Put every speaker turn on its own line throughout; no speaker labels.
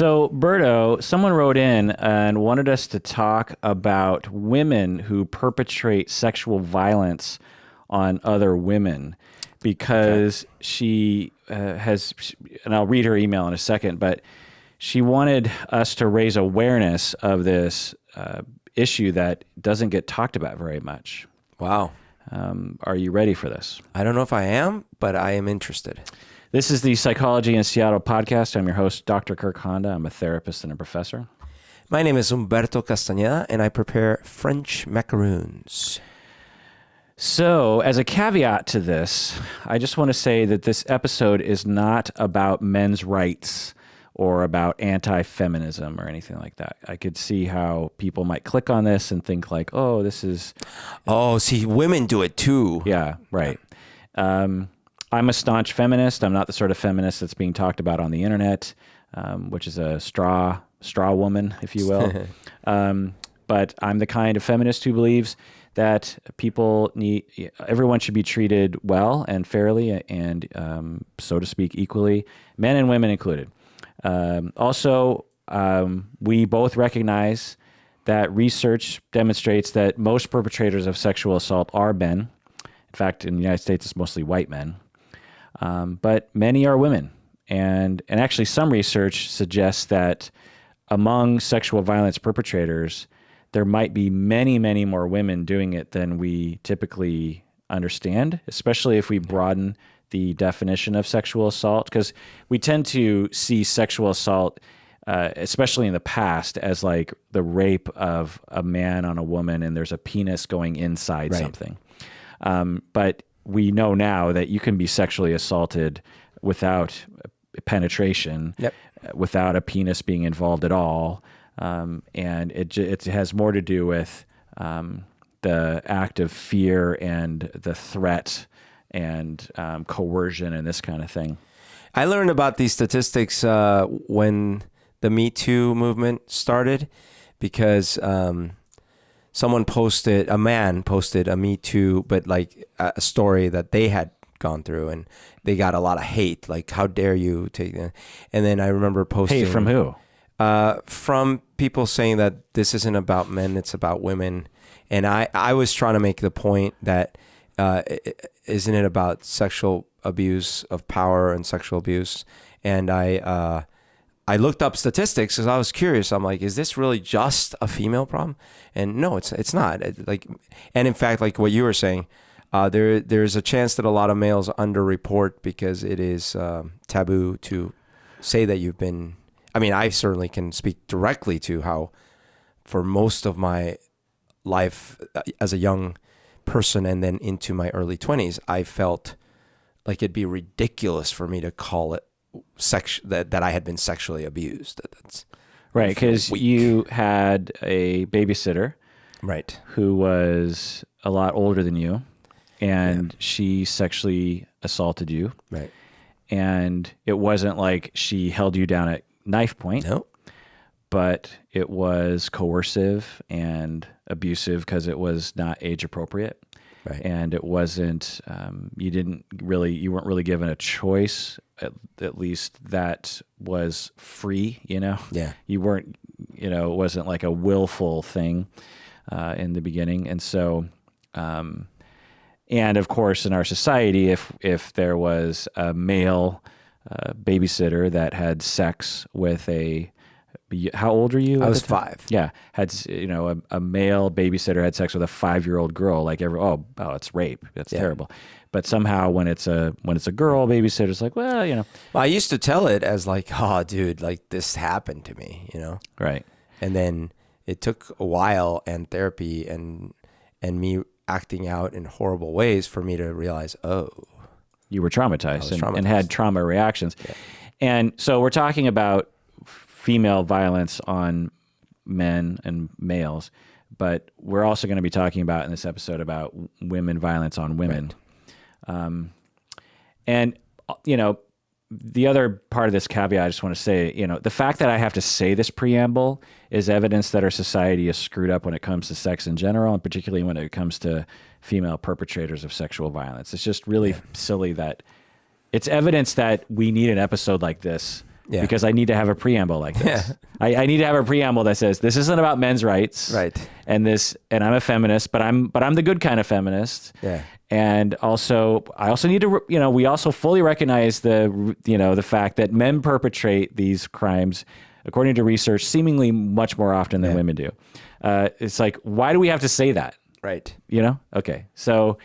So, Berto, someone wrote in and wanted us to talk about women who perpetrate sexual violence on other women because she has, and I'll read her email in a second, but she wanted us to raise awareness of this issue that doesn't get talked about very much.
Wow.
Are you ready for this?
I don't know if I am, but I am interested.
This is the Psychology in Seattle podcast. I'm your host, Dr. Kirk Honda. I'm a therapist and a professor.
My name is Humberto Castañeda, and I prepare French macaroons.
So, as a caveat to this, I just want to say that this episode is not about men's rights or about anti-feminism or anything like that. I could see how people might click on this and think like, oh, this is...
Oh, see, women do it too.
Yeah, right. I'm a staunch feminist. I'm not the sort of feminist that's being talked about on the internet, which is a straw woman, if you will. But I'm the kind of feminist who believes that everyone should be treated well and fairly and, so to speak, equally, men and women included. Also, we both recognize that research demonstrates that most perpetrators of sexual assault are men. In fact, in the United States, it's mostly white men. But many are women. And actually some research suggests that among sexual violence perpetrators, there might be many, many more women doing it than we typically understand, especially if we broaden the definition of sexual assault, because we tend to see sexual assault, especially in the past, as like the rape of a man on a woman and there's a penis going inside something. But we know now that you can be sexually assaulted without penetration, without a penis being involved at all. And it has more to do with the act of fear and the threat and coercion and this kind of thing.
I learned about these statistics when the Me Too movement started because a man posted a Me Too, but like a story that they had gone through, and they got a lot of hate. Like, how dare you take that? And then I remember posting.
Hate from who?
From people saying that this isn't about men, it's about women. And I was trying to make the point that isn't it about sexual abuse of power and sexual abuse? And I looked up statistics because I was curious. I'm like, is this really just a female problem? And no, it's not. And in fact, like what you were saying, there's a chance that a lot of males underreport because it is taboo to say that you've been. I mean, I certainly can speak directly to how, for most of my life as a young person and then into my early 20s, I felt like it'd be ridiculous for me to call it that I had been sexually abused. That's
right, because you had a babysitter,
right,
who was a lot older than you, and she sexually assaulted you,
right,
and it wasn't like she held you down at knife point,
no,
but it was coercive and abusive because it was not age appropriate,
right,
and it wasn't. You weren't really given a choice. At least that was free,
Yeah.
You weren't, it wasn't like a willful thing in the beginning. And so, and of course, in our society, if there was a male babysitter that had sex with how old are you?
I was 5.
Yeah. Had, a male babysitter had sex with a 5-year-old girl, like it's rape. That's terrible. But somehow when it's a girl babysitter, it's like, well,
Well, I used to tell it as like, oh, dude, like this happened to me,
Right.
And then it took a while and therapy and me acting out in horrible ways for me to realize, oh.
You were traumatized and had trauma reactions. Yeah. And so we're talking about female violence on men and males, but we're also going to be talking about in this episode about women violence on women. Right. And, the other part of this caveat, I just want to say, the fact that I have to say this preamble is evidence that our society is screwed up when it comes to sex in general, and particularly when it comes to female perpetrators of sexual violence. It's just really silly that it's evidence that we need an episode like this
Yeah.
because I need to have a preamble like this.
Yeah.
I need to have a preamble that says this isn't about men's rights,
Right.
And I'm a feminist, but I'm the good kind of feminist.
Yeah.
And also, I also need to, we also fully recognize the fact that men perpetrate these crimes, according to research, seemingly much more often than women do. It's like, why do we have to say that?
Right.
Okay. So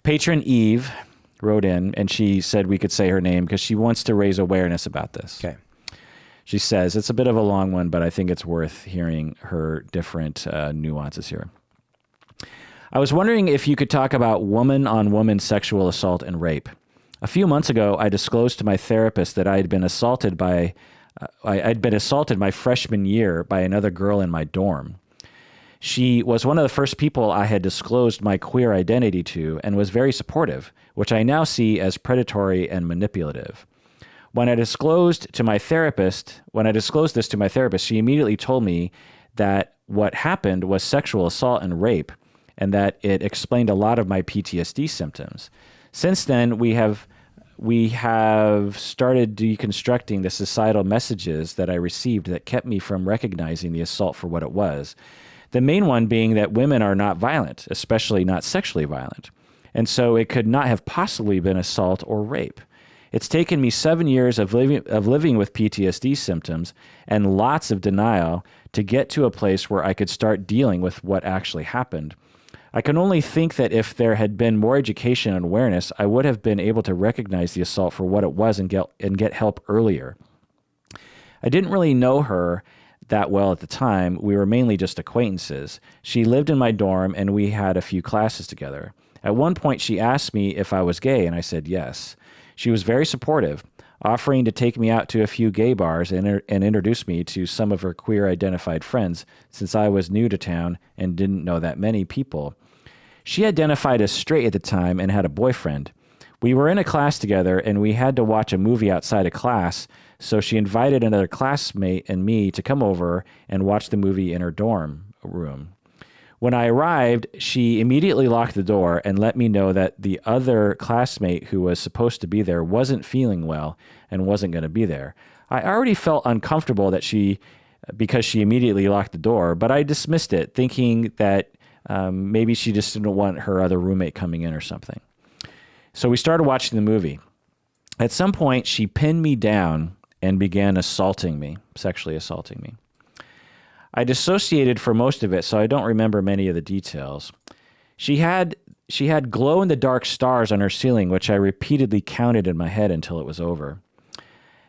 patron Eve wrote in, and she said we could say her name because she wants to raise awareness about this.
Okay.
She says, it's a bit of a long one, but I think it's worth hearing her different nuances here. I was wondering if you could talk about woman-on-woman sexual assault and rape. A few months ago, I disclosed to my therapist that I'd been assaulted my freshman year by another girl in my dorm. She was one of the first people I had disclosed my queer identity to and was very supportive, which I now see as predatory and manipulative. When I disclosed this to my therapist, she immediately told me that what happened was sexual assault and rape, and that it explained a lot of my PTSD symptoms. Since then, we have started deconstructing the societal messages that I received that kept me from recognizing the assault for what it was. The main one being that women are not violent, especially not sexually violent. And so it could not have possibly been assault or rape. It's taken me 7 years of living with PTSD symptoms and lots of denial to get to a place where I could start dealing with what actually happened. I can only think that if there had been more education and awareness, I would have been able to recognize the assault for what it was and get help earlier. I didn't really know her that well at the time. We were mainly just acquaintances. She lived in my dorm and we had a few classes together. At one point, she asked me if I was gay, and I said yes. She was very supportive, offering to take me out to a few gay bars and introduce me to some of her queer-identified friends, since I was new to town and didn't know that many people. She identified as straight at the time and had a boyfriend. We were in a class together, and we had to watch a movie outside of class, so she invited another classmate and me to come over and watch the movie in her dorm room. When I arrived, she immediately locked the door and let me know that the other classmate who was supposed to be there wasn't feeling well and wasn't going to be there. I already felt uncomfortable because she immediately locked the door, but I dismissed it, thinking that maybe she just didn't want her other roommate coming in or something. So we started watching the movie. At some point, she pinned me down and began sexually assaulting me. I dissociated for most of it, so I don't remember many of the details. She had glow-in-the-dark stars on her ceiling, which I repeatedly counted in my head until it was over.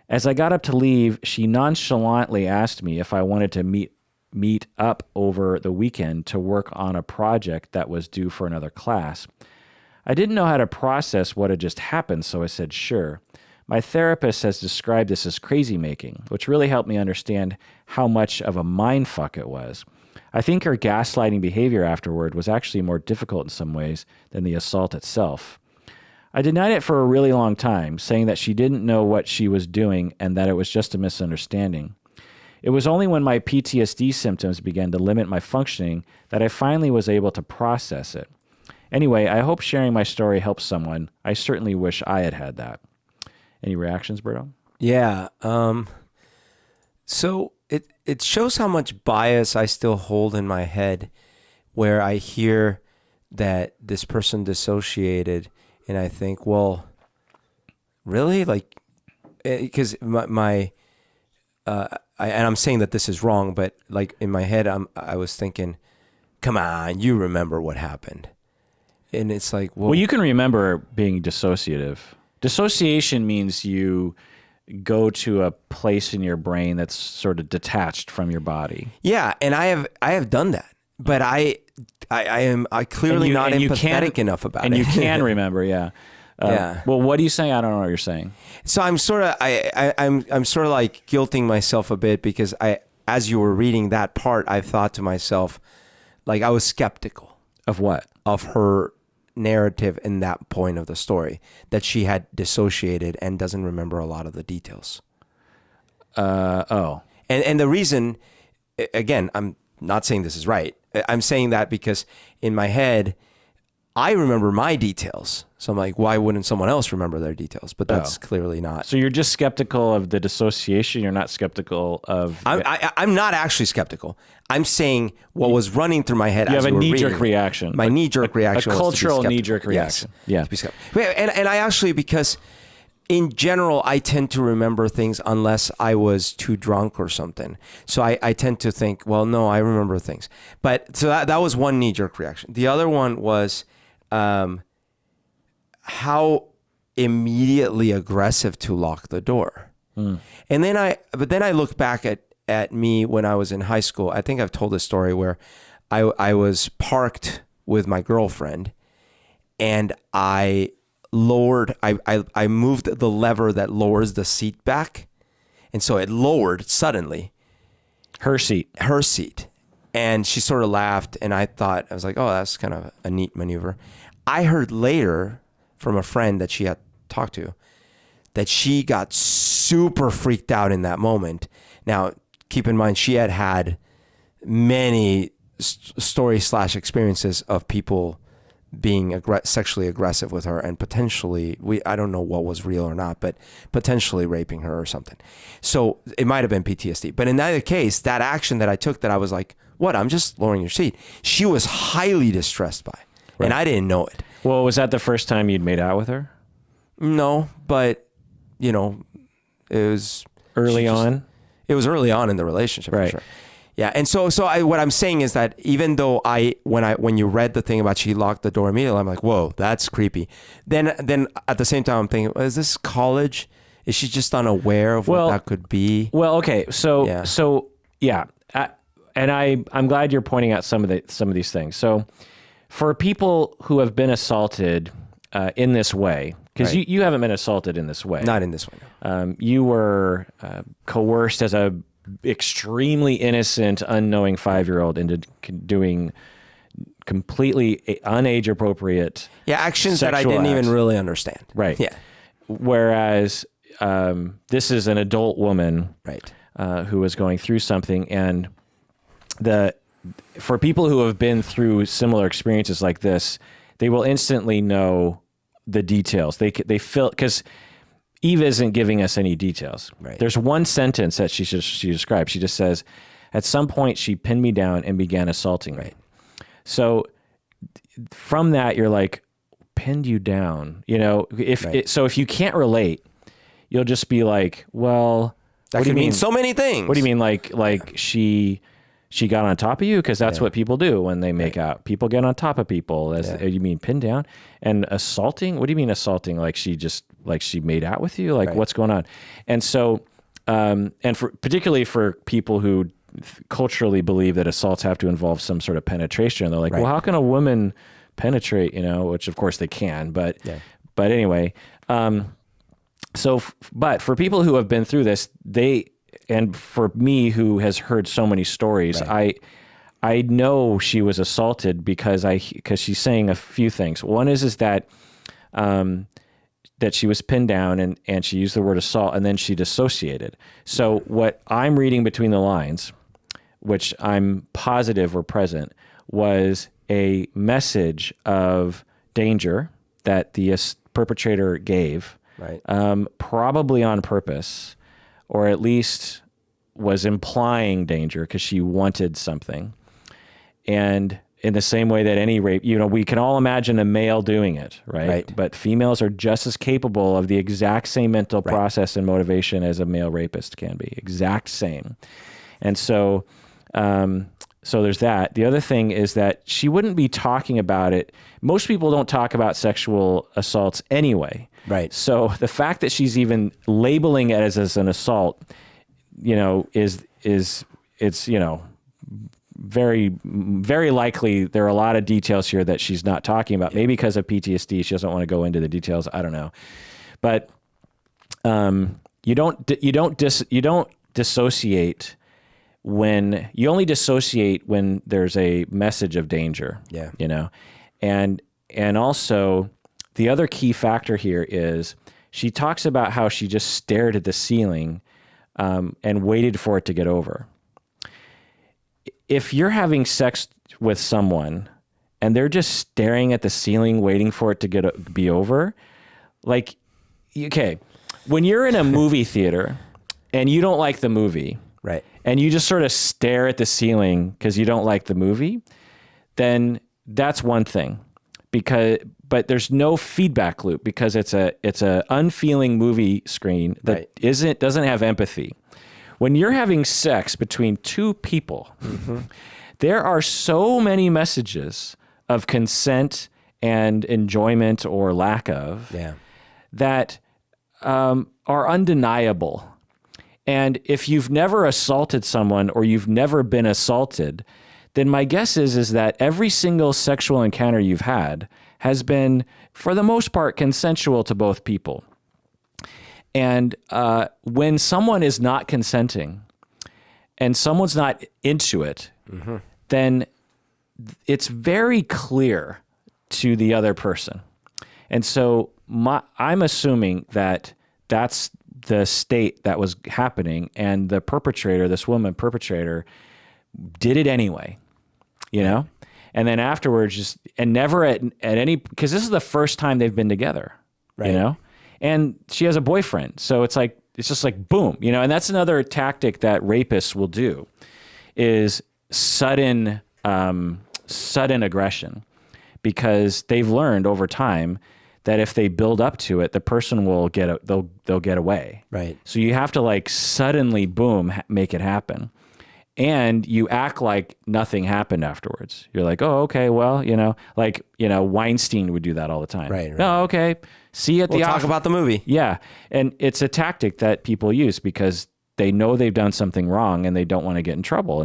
As I got up to leave, she nonchalantly asked me if I wanted to meet up over the weekend to work on a project that was due for another class. I didn't know how to process what had just happened, so I said sure. My therapist has described this as crazy making, which really helped me understand how much of a mindfuck it was. I think her gaslighting behavior afterward was actually more difficult in some ways than the assault itself. I denied it for a really long time, saying that she didn't know what she was doing and that it was just a misunderstanding. It was only when my PTSD symptoms began to limit my functioning that I finally was able to process it. Anyway, I hope sharing my story helps someone. I certainly wish I had had that. Any reactions, Berto?
Yeah. So it shows how much bias I still hold in my head, where I hear that this person dissociated, and I think, well, really? Like, because and I'm saying that this is wrong, but like in my head, I was thinking, come on, you remember what happened. And it's like, well,
you can remember being dissociative. Dissociation means you go to a place in your brain that's sort of detached from your body.
Yeah, and I have done that, but I am clearly not empathetic enough about it.
And you can remember, yeah.
Yeah.
Well, what are you saying? I don't know what you're saying.
So I'm sort of I'm sort of like guilting myself a bit, because as you were reading that part, I thought to myself, like, I was skeptical
Of what?
of her narrative in that point of the story, that she had dissociated and doesn't remember a lot of the details. And the reason, again, I'm not saying this is right. I'm saying that because in my head, I remember my details. So I'm like, why wouldn't someone else remember their details? But that's clearly not.
So you're just skeptical of the dissociation. You're not skeptical of.
I'm not actually skeptical. I'm saying what was running through my head.
You
as
have a
we were
knee-jerk
reading
reaction.
My knee-jerk reaction.
A
was
cultural
to be
knee-jerk reaction.
Yes,
Yeah.
to be and I actually, because in general, I tend to remember things unless I was too drunk or something. So I tend to think, well, no, I remember things. But so that was one knee-jerk reaction. The other one was how immediately aggressive to lock the door. And then I look back at me when I was in high school. I think I've told this story where I was parked with my girlfriend and I moved the lever that lowers the seat back. And so it lowered suddenly.
Her seat.
And she sort of laughed, and I was like, oh, that's kind of a neat maneuver. I heard later from a friend that she had talked to that she got super freaked out in that moment. Now, keep in mind, she had many stories/experiences of people being sexually aggressive with her, and potentially, I don't know what was real or not, but potentially raping her or something. So it might have been PTSD. But in either case, that action that I took, that I was like, what? I'm just lowering your seat. She was highly distressed by, and I didn't know it.
Well, was that the first time you'd made out with her?
No, but it was
early on.
It was early on in the relationship,
right?
For sure. Yeah, and so what I'm saying is that even though when you read the thing about she locked the door immediately, I'm like, whoa, that's creepy. Then at the same time, I'm thinking, is this college? Is she just unaware of what that could be?
Well, okay, so yeah, and I'm glad you're pointing out some of these things. So for people who have been assaulted in this way, because you haven't been assaulted in this way,
not in this way. No.
You were coerced as a extremely innocent, unknowing 5-year-old into doing completely unage appropriate
actions that I didn't even really understand.
Right.
Yeah.
Whereas this is an adult woman,
right,
who was going through something, and for people who have been through similar experiences like this, they will instantly know the details. They feel, because Eve isn't giving us any details.
Right. There's
one sentence that she describes. She just says, at some point she pinned me down and began assaulting me. So from that, you're like, pinned you down, if you can't relate, you'll just be like, well,
that could mean so many things.
What do you mean? Like she got on top of you? Because that's what people do when they make out. People get on top of people. You mean pinned down? And assaulting? What do you mean assaulting? Like she made out with you? Like what's going on? And so, and particularly for people who culturally believe that assaults have to involve some sort of penetration, they're like, well, how can a woman penetrate? Which of course they can, but anyway. But for people who have been through this, and for me, who has heard so many stories, I know she was assaulted because she's saying a few things. One is that that she was pinned down and she used the word assault, and then she dissociated. So what I'm reading between the lines, which I'm positive were present, was a message of danger that the perpetrator gave, probably on purpose, or at least was implying danger because she wanted something. And in the same way that any rape, we can all imagine a male doing it, right? But females are just as capable of the exact same mental process and motivation as a male rapist can be, exact same. And so there's that. The other thing is that she wouldn't be talking about it. Most people don't talk about sexual assaults anyway.
Right.
So the fact that she's even labeling it as an assault, it's very, very likely there are a lot of details here that she's not talking about. Maybe because of PTSD, she doesn't want to go into the details. I don't know, but you don't dissociate when you only dissociate when there's a message of danger.
Yeah.
And also the other key factor here is she talks about how she just stared at the ceiling and waited for it to get over. If you're having sex with someone and they're just staring at the ceiling waiting for it to be over. Like, okay, when you're in a movie theater and you don't like the movie,
right,
and you just sort of stare at the ceiling because you don't like the movie, then that's one thing. But there's no feedback loop because it's a unfeeling movie screen that doesn't have empathy. When you're having sex between two people, there are so many messages of consent and enjoyment or lack of that are undeniable. And if you've never assaulted someone or you've never been assaulted, then my guess is that every single sexual encounter you've had has been, for the most part, consensual to both people. And when someone is not consenting and someone's not into it, then it's very clear to the other person. And so I'm assuming that that's the state that was happening, and the perpetrator, this woman perpetrator, did it anyway, you know? And then afterwards, never at any, because this is the first time they've been together, you know? And she has a boyfriend. So it's just like, boom, you know? And that's another tactic that rapists will do, is sudden aggression, because they've learned over time that if they build up to it, the person will they'll get away. Right. So you have to like suddenly, boom, make it happen. And you act like nothing happened afterwards. You're like, oh, okay, well, Weinstein would do that all the time. Right. No, okay. See you at the office.
We'll talk about the movie.
Yeah. And it's a tactic that people use because they know they've done something wrong and they don't want to get in trouble.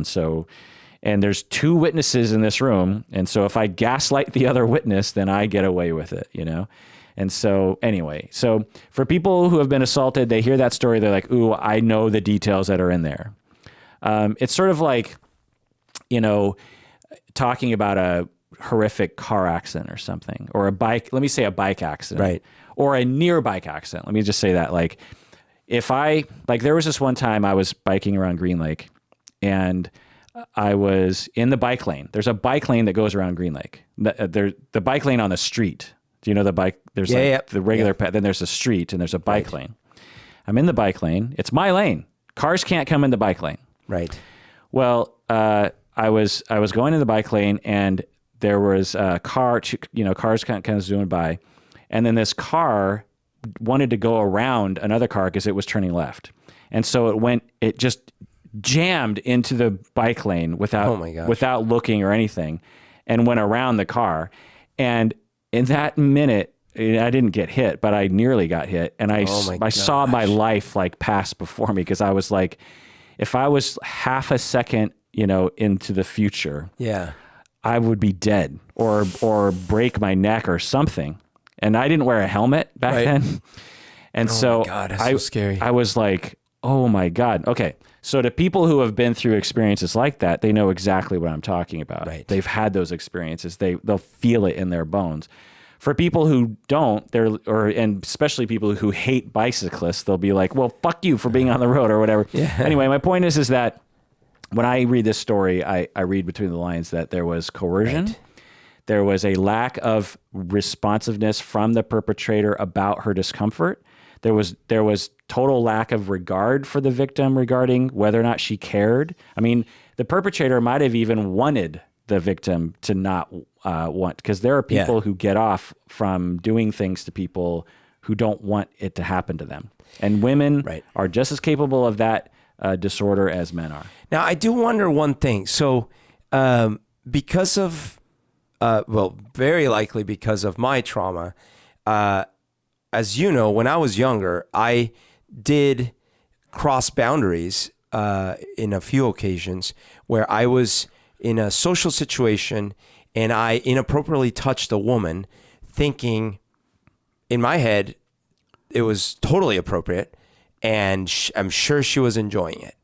And there's two witnesses in this room. And so if I gaslight the other witness, then I get away with it, you know? And so anyway, so for people who have been assaulted, they hear that story. They're like, ooh, I know the details that are in there. It's sort of like, talking about a horrific car accident or something, or let me say a bike accident,
right?
Or a near bike accident. Let me just say that, there was this one time I was biking around Green Lake and I was in the bike lane. There's a bike lane that goes around Green Lake. The bike lane on the street. Do you know the bike? There's the regular path. Then there's a street and there's a bike lane. I'm in the bike lane. It's my lane. Cars can't come in the bike lane.
Right.
Well, I was going in the bike lane and there was a car, cars kind of zooming by. And then this car wanted to go around another car because it was turning left. And so it just jammed into the bike lane without looking or anything, and went around the car. And in that minute, I didn't get hit, but I nearly got hit. And I saw my life pass before me, because I was like, if I was half a second, into the future, I would be dead or break my neck or something. And I didn't wear a helmet back then. And
my God, that's so scary.
I was like, oh my God. Okay. So to people who have been through experiences like that, they know exactly what I'm talking about.
Right.
They've had those experiences. They'll feel it in their bones. For people who don't, and especially people who hate bicyclists, they'll be like, well, fuck you for being on the road or whatever. Yeah. Anyway, my point is that when I read this story, I read between the lines that there was coercion. Right. There was a lack of responsiveness from the perpetrator about her discomfort. There was total lack of regard for the victim regarding whether or not she cared. I mean, the perpetrator might have even wanted the victim to not want, because there are people who get off from doing things to people who don't want it to happen to them. And women are just as capable of that disorder as men are.
Now, I do wonder one thing. So because of, very likely because of my trauma, as you know, when I was younger, I did cross boundaries in a few occasions where I was in a social situation and I inappropriately touched a woman, thinking in my head it was totally appropriate, and I'm sure she was enjoying it.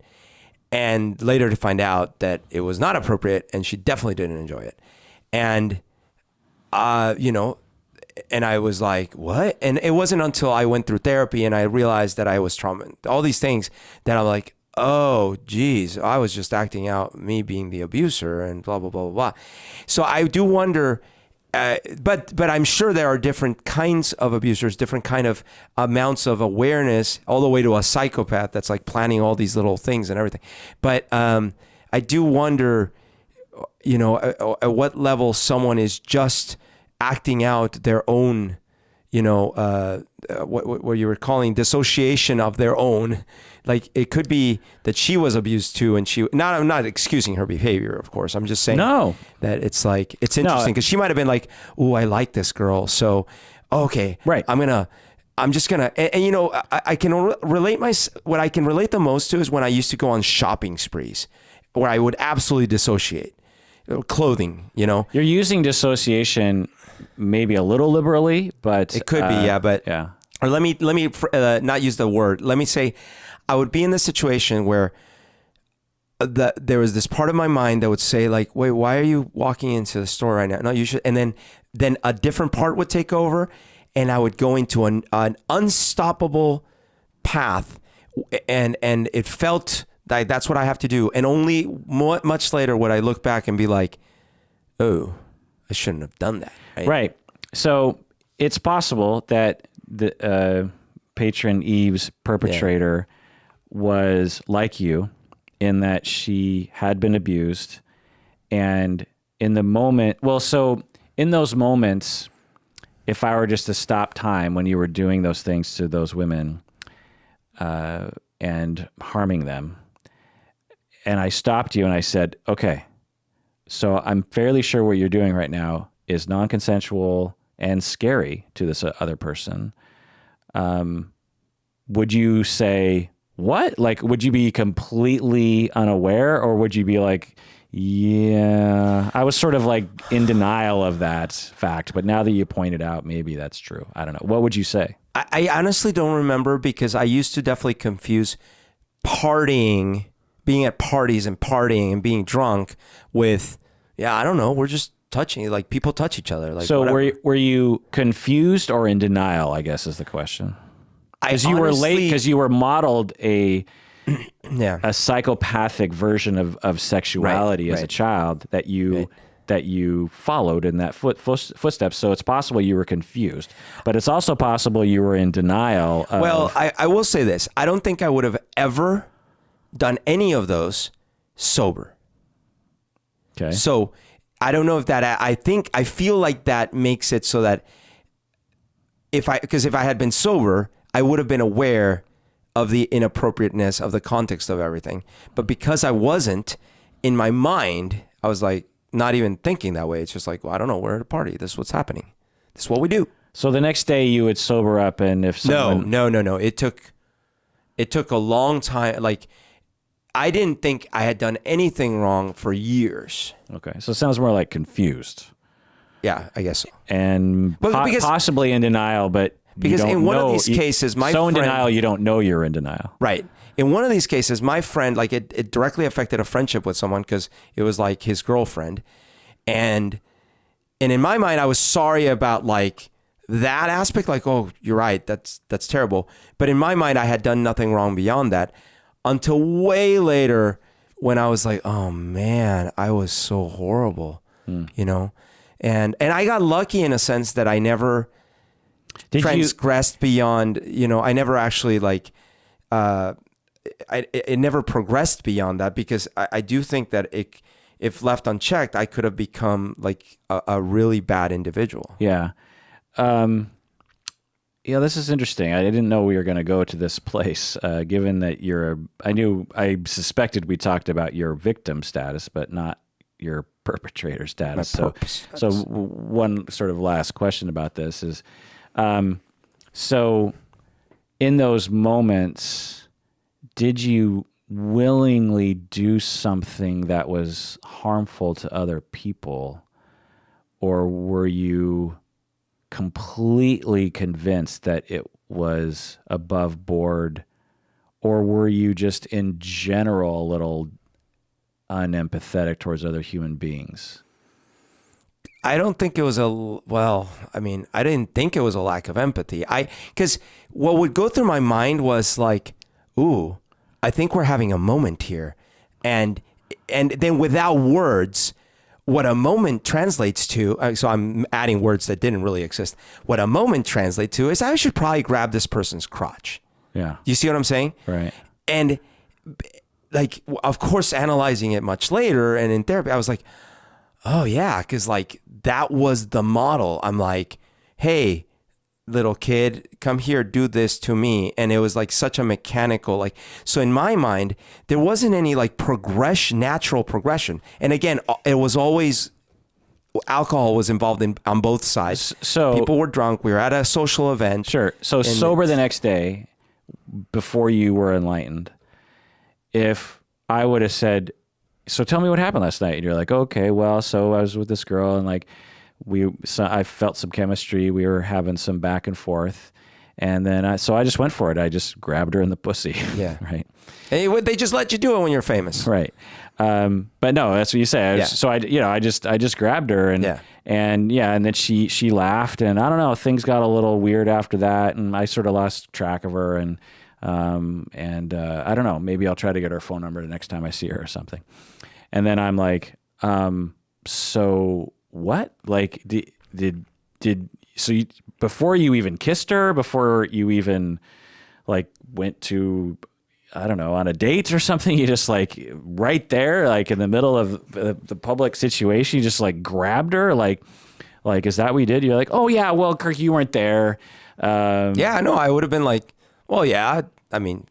And later to find out that it was not appropriate and she definitely didn't enjoy it. And, and I was like, what? And it wasn't until I went through therapy and I realized that I was traumatized, all these things, that I'm like, oh, geez, I was just acting out, me being the abuser, and blah blah blah blah blah. So I do wonder. But I'm sure there are different kinds of abusers, different kind of amounts of awareness, all the way to a psychopath that's like planning all these little things and everything. But I do wonder, at what level someone is just acting out their own, what you were calling dissociation of their own. Like it could be that she was abused too, and I'm not excusing her behavior, of course. I'm just saying that it's like, it's interesting because she might have been like, "Oh, I like this girl, so okay,
right.
I'm just gonna," and I can relate what I can relate the most to is when I used to go on shopping sprees, where I would absolutely dissociate. Clothing, You're
using dissociation maybe a little liberally, but
it could be, yeah, but
yeah.
Or let me not use the word. Let me say, I would be in this situation where there was this part of my mind that would say like, wait, why are you walking into the store right now? No, you should. And then a different part would take over, and I would go into an unstoppable path, and it felt like that's what I have to do. And only much later would I look back and be like, oh, I shouldn't have done that.
Right. So it's possible that the patron Eve's perpetrator was like you in that she had been abused, and in the moment, so in those moments, if I were just to stop time when you were doing those things to those women and harming them, and I stopped you and I said, okay, so I'm fairly sure what you're doing right now is non-consensual and scary to this other person. Would you say, what? Like, would you be completely unaware, or would you be like, yeah, I was sort of like in denial of that fact, but now that you pointed out, maybe that's true. I don't know. What would you say?
I honestly don't remember, because I used to definitely confuse partying, being at parties and partying and being drunk with, I don't know, we're just touching, like people touch each other. Like,
so
whatever.
were you confused or in denial, I guess is the question. Because you were late, because you were modeled a psychopathic version of sexuality as a child that you followed in that footsteps. So it's possible you were confused, but it's also possible you were in denial.
Well, I will say this. I don't think I would have ever done any of those sober.
Okay.
So I don't know if that, I feel like that makes it so that because if I had been sober, I would have been aware of the inappropriateness of the context of everything. But because I wasn't, in my mind, I was like, not even thinking that way. It's just like, well, I don't know, we're at a party. This is what's happening. This is what we do.
So the next day you would sober up, and if someone...
No. It took a long time. Like, I didn't think I had done anything wrong for years.
Okay. So it sounds more like confused.
Yeah, I guess so.
And possibly in denial, but
because in one of these cases, my friend...
in denial, you don't know you're in denial.
Right. In one of these cases, my friend, like it directly affected a friendship with someone because it was like his girlfriend. And in my mind, I was sorry about like that aspect. Like, oh, you're right. That's terrible. But in my mind, I had done nothing wrong beyond that until way later when I was like, oh man, I was so horrible, you know? And I got lucky in a sense that I never transgressed beyond, I never actually like, it never progressed beyond that because I do think that if left unchecked, I could have become like a really bad individual.
Yeah. Yeah, this is interesting. I didn't know we were going to go to this place, given that I suspected we talked about your victim status, but not your perpetrator status. So one sort of last question about this is, so in those moments, did you willingly do something that was harmful to other people, or were you completely convinced that it was above board, or were you just in general a little unempathetic towards other human beings?
I don't think it was I didn't think it was a lack of empathy. Because what would go through my mind was like, ooh, I think we're having a moment here. And then without words, what a moment translates to, so I'm adding words that didn't really exist. What a moment translates to is I should probably grab this person's crotch.
Yeah.
You see what I'm saying?
Right.
And like, of course, analyzing it much later and in therapy, I was like, oh yeah, because like that was the model. I'm like, hey, little kid, come here, do this to me. And it was like such a mechanical, like, so in my mind, there wasn't any like natural progression. And again, it was always, alcohol was involved on both sides.
So
people were drunk. We were at a social event.
Sure. So sober the next day before you were enlightened, if I would have said, so tell me what happened last night. And you're like, okay, well, so I was with this girl and like, I felt some chemistry. We were having some back and forth. And then I just went for it. I just grabbed her in the pussy.
Yeah.
Right.
And they just let you do it when you're famous.
Right. But no, that's what you say. So I just grabbed her and then she laughed and I don't know, things got a little weird after that. And I sort of lost track of her and I don't know, maybe I'll try to get her phone number the next time I see her or something. And then I'm like, so what? Like, before you even kissed her, before you even like went to, I don't know, on a date or something, you just like right there, like in the middle of the public situation, you just like grabbed her. Like, is that what you did? You're like, oh yeah, well, Kirk, you weren't there.
Yeah, no, I would have been like, well, yeah, I mean,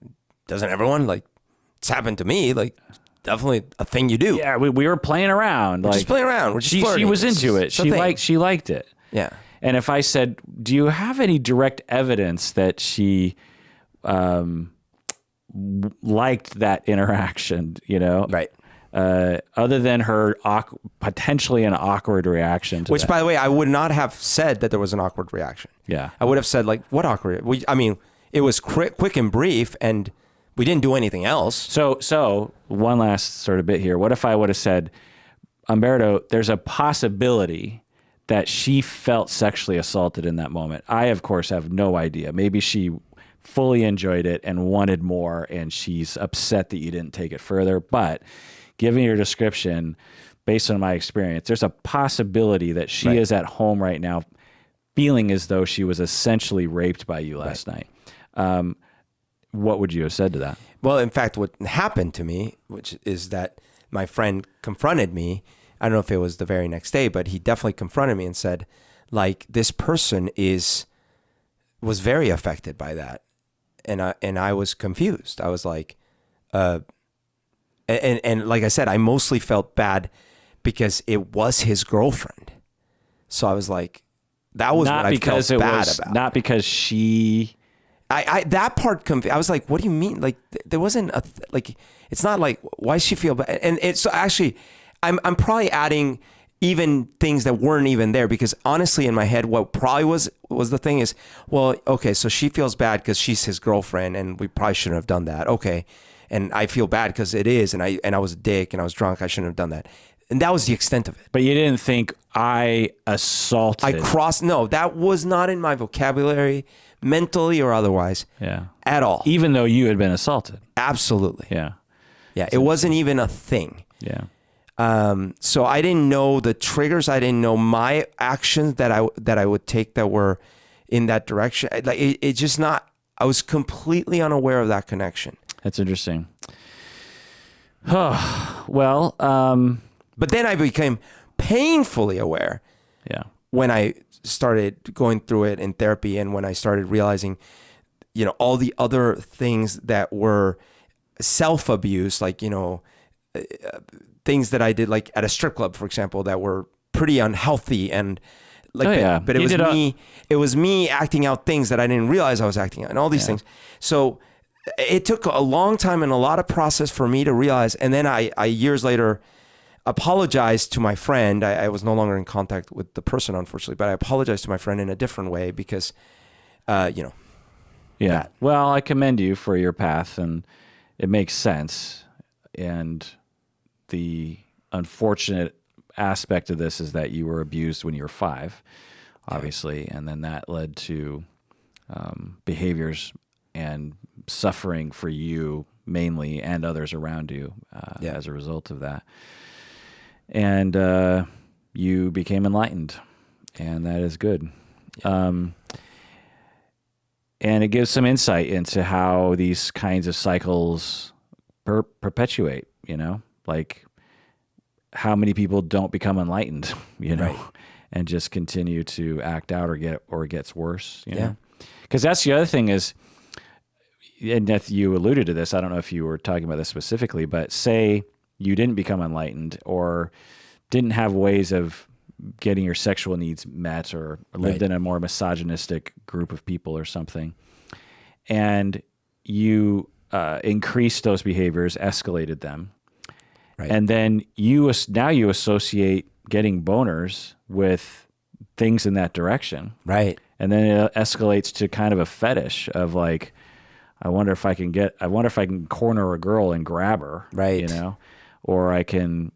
doesn't everyone like, it's happened to me. Like, definitely a thing you do.
Yeah, we were playing around.
We're just playing around. We're just flirting.
She was into it. She liked it.
Yeah.
And if I said, do you have any direct evidence that she liked that interaction, you know?
Right.
Other than her potentially an awkward reaction to
Which,
that.
by the way, I would not have said that there was an awkward reaction.
Yeah.
I would have said, like, what awkward? I mean, it was quick and brief, and we didn't do anything else.
So one last sort of bit here. What if I would have said, Humberto, there's a possibility that she felt sexually assaulted in that moment. I, of course, have no idea. Maybe she fully enjoyed it and wanted more, and she's upset that you didn't take it further. But given your description, based on my experience, there's a possibility that she is at home right now feeling as though she was essentially raped by you last night. What would you have said to that?
Well, in fact, what happened to me, which is that my friend confronted me. I don't know if it was the very next day, but he definitely confronted me and said, like, this person was very affected by that. And I was confused. I was like, and like I said, I mostly felt bad because it was his girlfriend. So I was like, that was what I felt bad about.
Not because she...
I that part, I was like, what do you mean? Like, there wasn't like, it's not like, why does she feel bad? And it's actually, I'm probably adding even things that weren't even there, because honestly in my head, what probably was the thing is, well, okay, so she feels bad because she's his girlfriend and we probably shouldn't have done that. Okay. And I feel bad because it is. And I was a dick and I was drunk. I shouldn't have done that. And that was the extent of it.
But you didn't think I assaulted.
No, that was not in my vocabulary, mentally or otherwise.
Yeah.
At all.
Even though you had been assaulted.
Absolutely.
Yeah.
Yeah. It wasn't even a thing.
Yeah.
So I didn't know the triggers. I didn't know my actions that I would take that were in that direction. Like it just not, I was completely unaware of that connection.
That's interesting. Well,
but then I became painfully aware.
Yeah.
When I started going through it in therapy and when I started realizing, all the other things that were self-abuse, like, things that I did, like at a strip club, for example, that were pretty unhealthy and like, but it was me acting out things that I didn't realize I was acting out and all these things. So it took a long time and a lot of process for me to realize. And then I years later apologized to my friend. I was no longer in contact with the person, unfortunately, but I apologized to my friend in a different way because,
Yeah.
that.
Well, I commend you for your path and it makes sense. And the unfortunate aspect of this is that you were abused when you were 5, obviously. And then that led to behaviors and suffering for you mainly, and others around you
Yeah.
as a result of that. And you became enlightened, and that is good. And it gives some insight into how these kinds of cycles perpetuate, like how many people don't become enlightened,
Right.
and just continue to act out or it gets worse,
Yeah.
Because that's the other thing is, and if you alluded to this, I don't know if you were talking about this specifically, but say you didn't become enlightened or didn't have ways of getting your sexual needs met or lived in a more misogynistic group of people or something, and you increased those behaviors, escalated them, and then now you associate getting boners with things in that direction.
Right.
And then it escalates to kind of a fetish of like, I wonder if I can corner a girl and grab her,
Right.
or I can,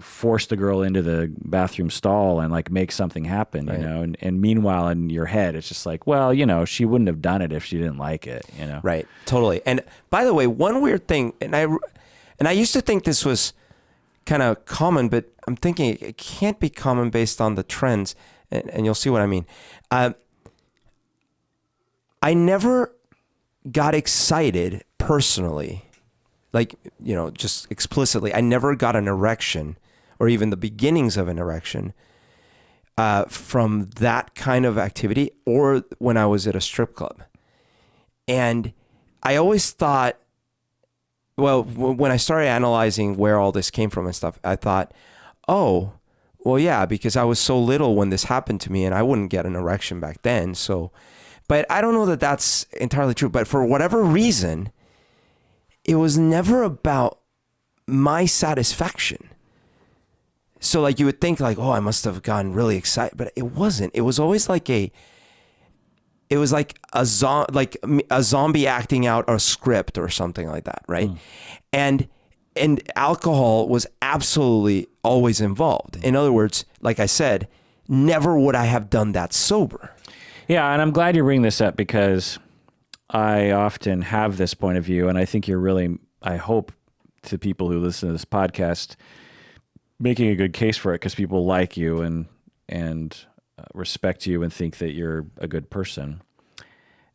force the girl into the bathroom stall and like make something happen, and meanwhile in your head, it's just like, well, she wouldn't have done it if she didn't like it,
Right. Totally. And by the way, one weird thing, and I used to think this was kind of common, but I'm thinking it can't be common based on the trends, and you'll see what I mean. I never got excited personally, like, just explicitly. I never got an erection or even the beginnings of an erection from that kind of activity or when I was at a strip club. And I always thought, well, when I started analyzing where all this came from and stuff, I thought, oh, well, yeah, because I was so little when this happened to me and I wouldn't get an erection back then. So, but I don't know that that's entirely true. But for whatever reason, it was never about my satisfaction. So like you would think like, oh, I must have gotten really excited, but it wasn't. It was always like a zombie acting out a script or something like that, right? And alcohol was absolutely always involved. In other words, like I said, never would I have done that sober.
Yeah, and I'm glad you bring this up because I often have this point of view, and I think you're really, I hope to people who listen to this podcast, making a good case for it because people like you and respect you and think that you're a good person.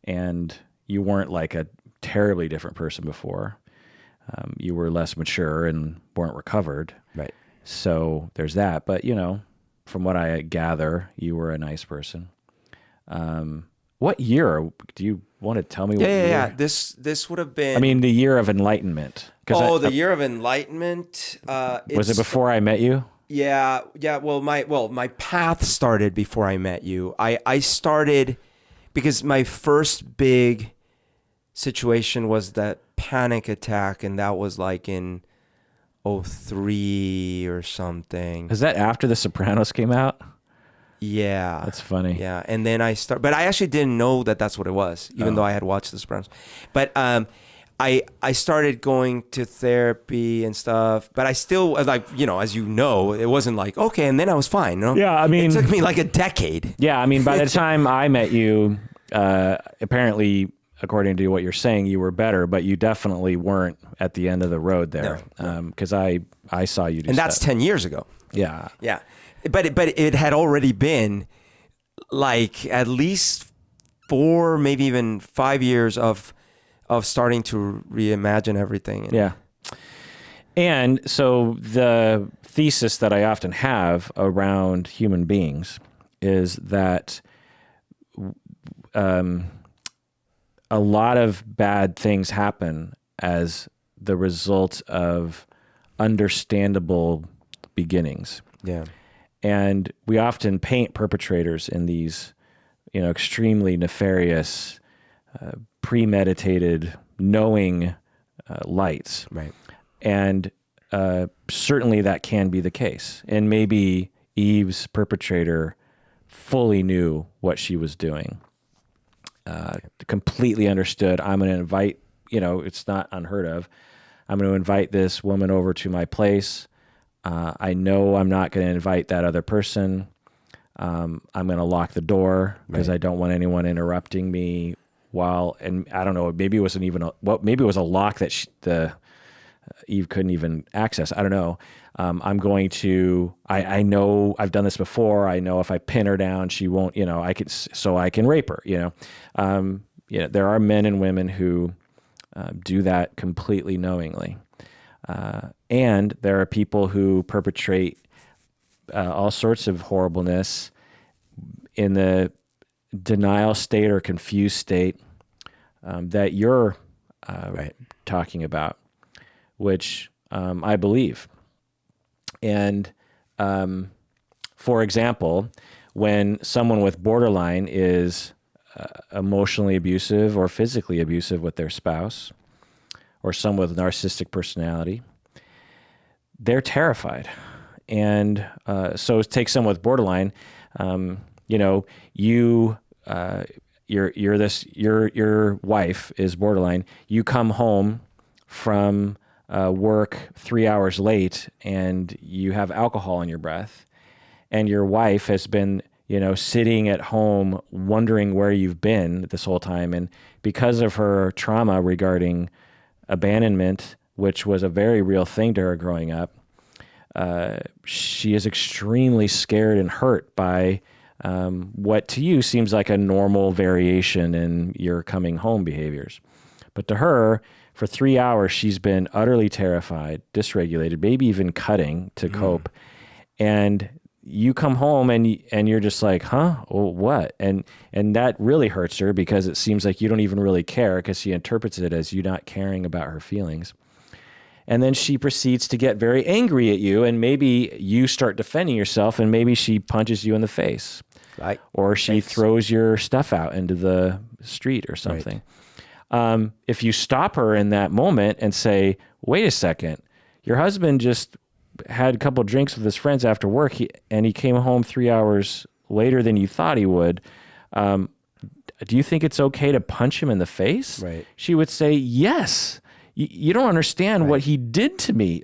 And you weren't like a terribly different person before. You were less mature and weren't recovered.
Right. So
there's that. But, from what I gather, you were a nice person. What year? Do you want to tell me what year?
Yeah. This would have been...
I mean, the year of enlightenment.
The year of enlightenment.
Was it before I met you?
Yeah. Well, my path started before I met you. I started because my first big situation was that panic attack, and that was like in 2003 or something.
Is that after The Sopranos came out?
Yeah.
That's funny.
Yeah. And then but I actually didn't know that that's what it was, even though I had watched The Sopranos. But I started going to therapy and stuff, but I still, like, as you know, it wasn't like, okay, and then I was fine.
Yeah, I mean...
It took me like a decade.
Yeah, I mean, by the time I met you, apparently, according to what you're saying, you were better, but you definitely weren't at the end of the road there. Because I saw you do
and
stuff.
that's 10 years ago.
Yeah.
Yeah. But it had already been like at least 4, maybe even 5 years of starting to reimagine everything.
Yeah. And so the thesis that I often have around human beings is that a lot of bad things happen as the result of understandable beginnings.
Yeah.
And we often paint perpetrators in these, extremely nefarious, premeditated, knowing lights.
Right.
And certainly that can be the case. And maybe Eve's perpetrator fully knew what she was doing, completely understood. I'm going to invite, it's not unheard of. I'm going to invite this woman over to my place. I know I'm not going to invite that other person. I'm going to lock the door because I don't want anyone interrupting me and I don't know, maybe it wasn't even maybe it was a lock that Eve couldn't even access. I don't know. I'm going to, I know I've done this before. I know if I pin her down, she won't, I can rape her, there are men and women who do that completely knowingly. And there are people who perpetrate all sorts of horribleness in the denial state or confused state that you're talking about, which I believe. And for example, when someone with borderline is emotionally abusive or physically abusive with their spouse, or someone with narcissistic personality, they're terrified. And so take someone with borderline. Your wife is borderline. You come home from work 3 hours late, and you have alcohol in your breath, and your wife has been sitting at home wondering where you've been this whole time. And because of her trauma regarding abandonment, which was a very real thing to her growing up, she is extremely scared and hurt by what to you seems like a normal variation in your coming home behaviors. But to her, for 3 hours, she's been utterly terrified, dysregulated, maybe even cutting to cope. And you come home and you're just like, huh? Well, what? And that really hurts her, because it seems like you don't even really care, because she interprets it as you not caring about her feelings. And then she proceeds to get very angry at you, and maybe you start defending yourself, and maybe she punches you in the face.
Right.
Or she throws your stuff out into the street or something. Right. If you stop her in that moment and say, wait a second, your husband just had a couple of drinks with his friends after work, and he came home 3 hours later than you thought he would. Do you think it's okay to punch him in the face?
Right.
She would say, yes. You don't understand what he did to me.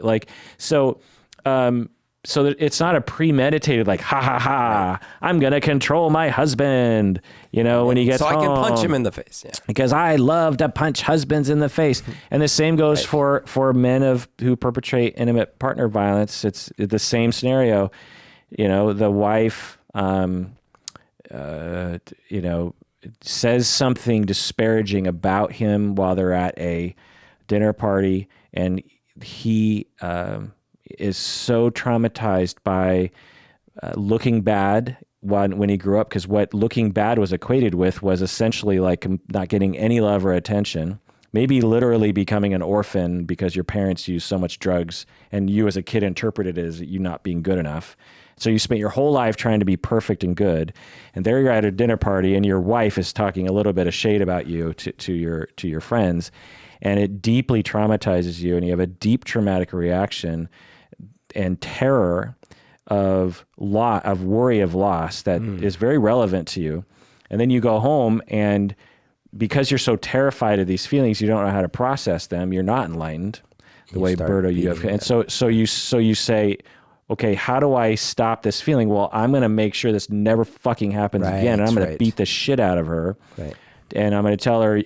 So that it's not a premeditated, like, ha ha ha, I'm going to control my husband, when he gets home.
So I can punch him in the face. Yeah.
Because I love to punch husbands in the face. And the same goes for men who perpetrate intimate partner violence. It's the same scenario. The wife, says something disparaging about him while they're at a dinner party, and he is so traumatized by looking bad when he grew up, because what looking bad was equated with was essentially like not getting any love or attention, maybe literally becoming an orphan because your parents used so much drugs, and you as a kid interpreted it as you not being good enough. So you spent your whole life trying to be perfect and good, and there you're at a dinner party, and your wife is talking a little bit of shade about you to your friends, and it deeply traumatizes you, and you have a deep traumatic reaction and terror of worry of loss that is very relevant to you. And then you go home, and because you're so terrified of these feelings, you don't know how to process them. You're not enlightened the way Berto you have. And so you say, okay, how do I stop this feeling? Well, I'm going to make sure this never fucking happens again. And I'm going to beat the shit out of her. Right. And I'm going to tell her,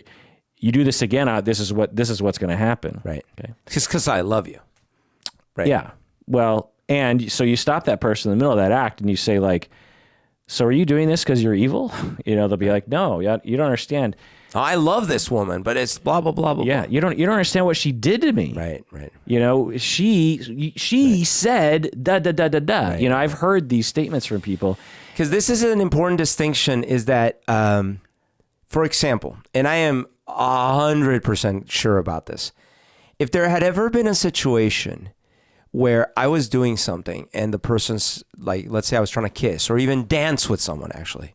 you do this again, this is what's going to happen.
Right. Okay. Just because I love you. Right.
Yeah. Well, and so you stop that person in the middle of that act, and you say, like, so are you doing this because you're evil? They'll be like, no, you don't understand.
I love this woman, but it's blah, blah, blah, blah.
Yeah. You don't understand what she did to me.
Right. Right.
She said da, da, da, da, da.
Right.
I've heard these statements from people.
Because this is an important distinction, is that, for example, and I am 100% sure about this. If there had ever been a situation where I was doing something and the person's like, let's say I was trying to kiss or even dance with someone, actually,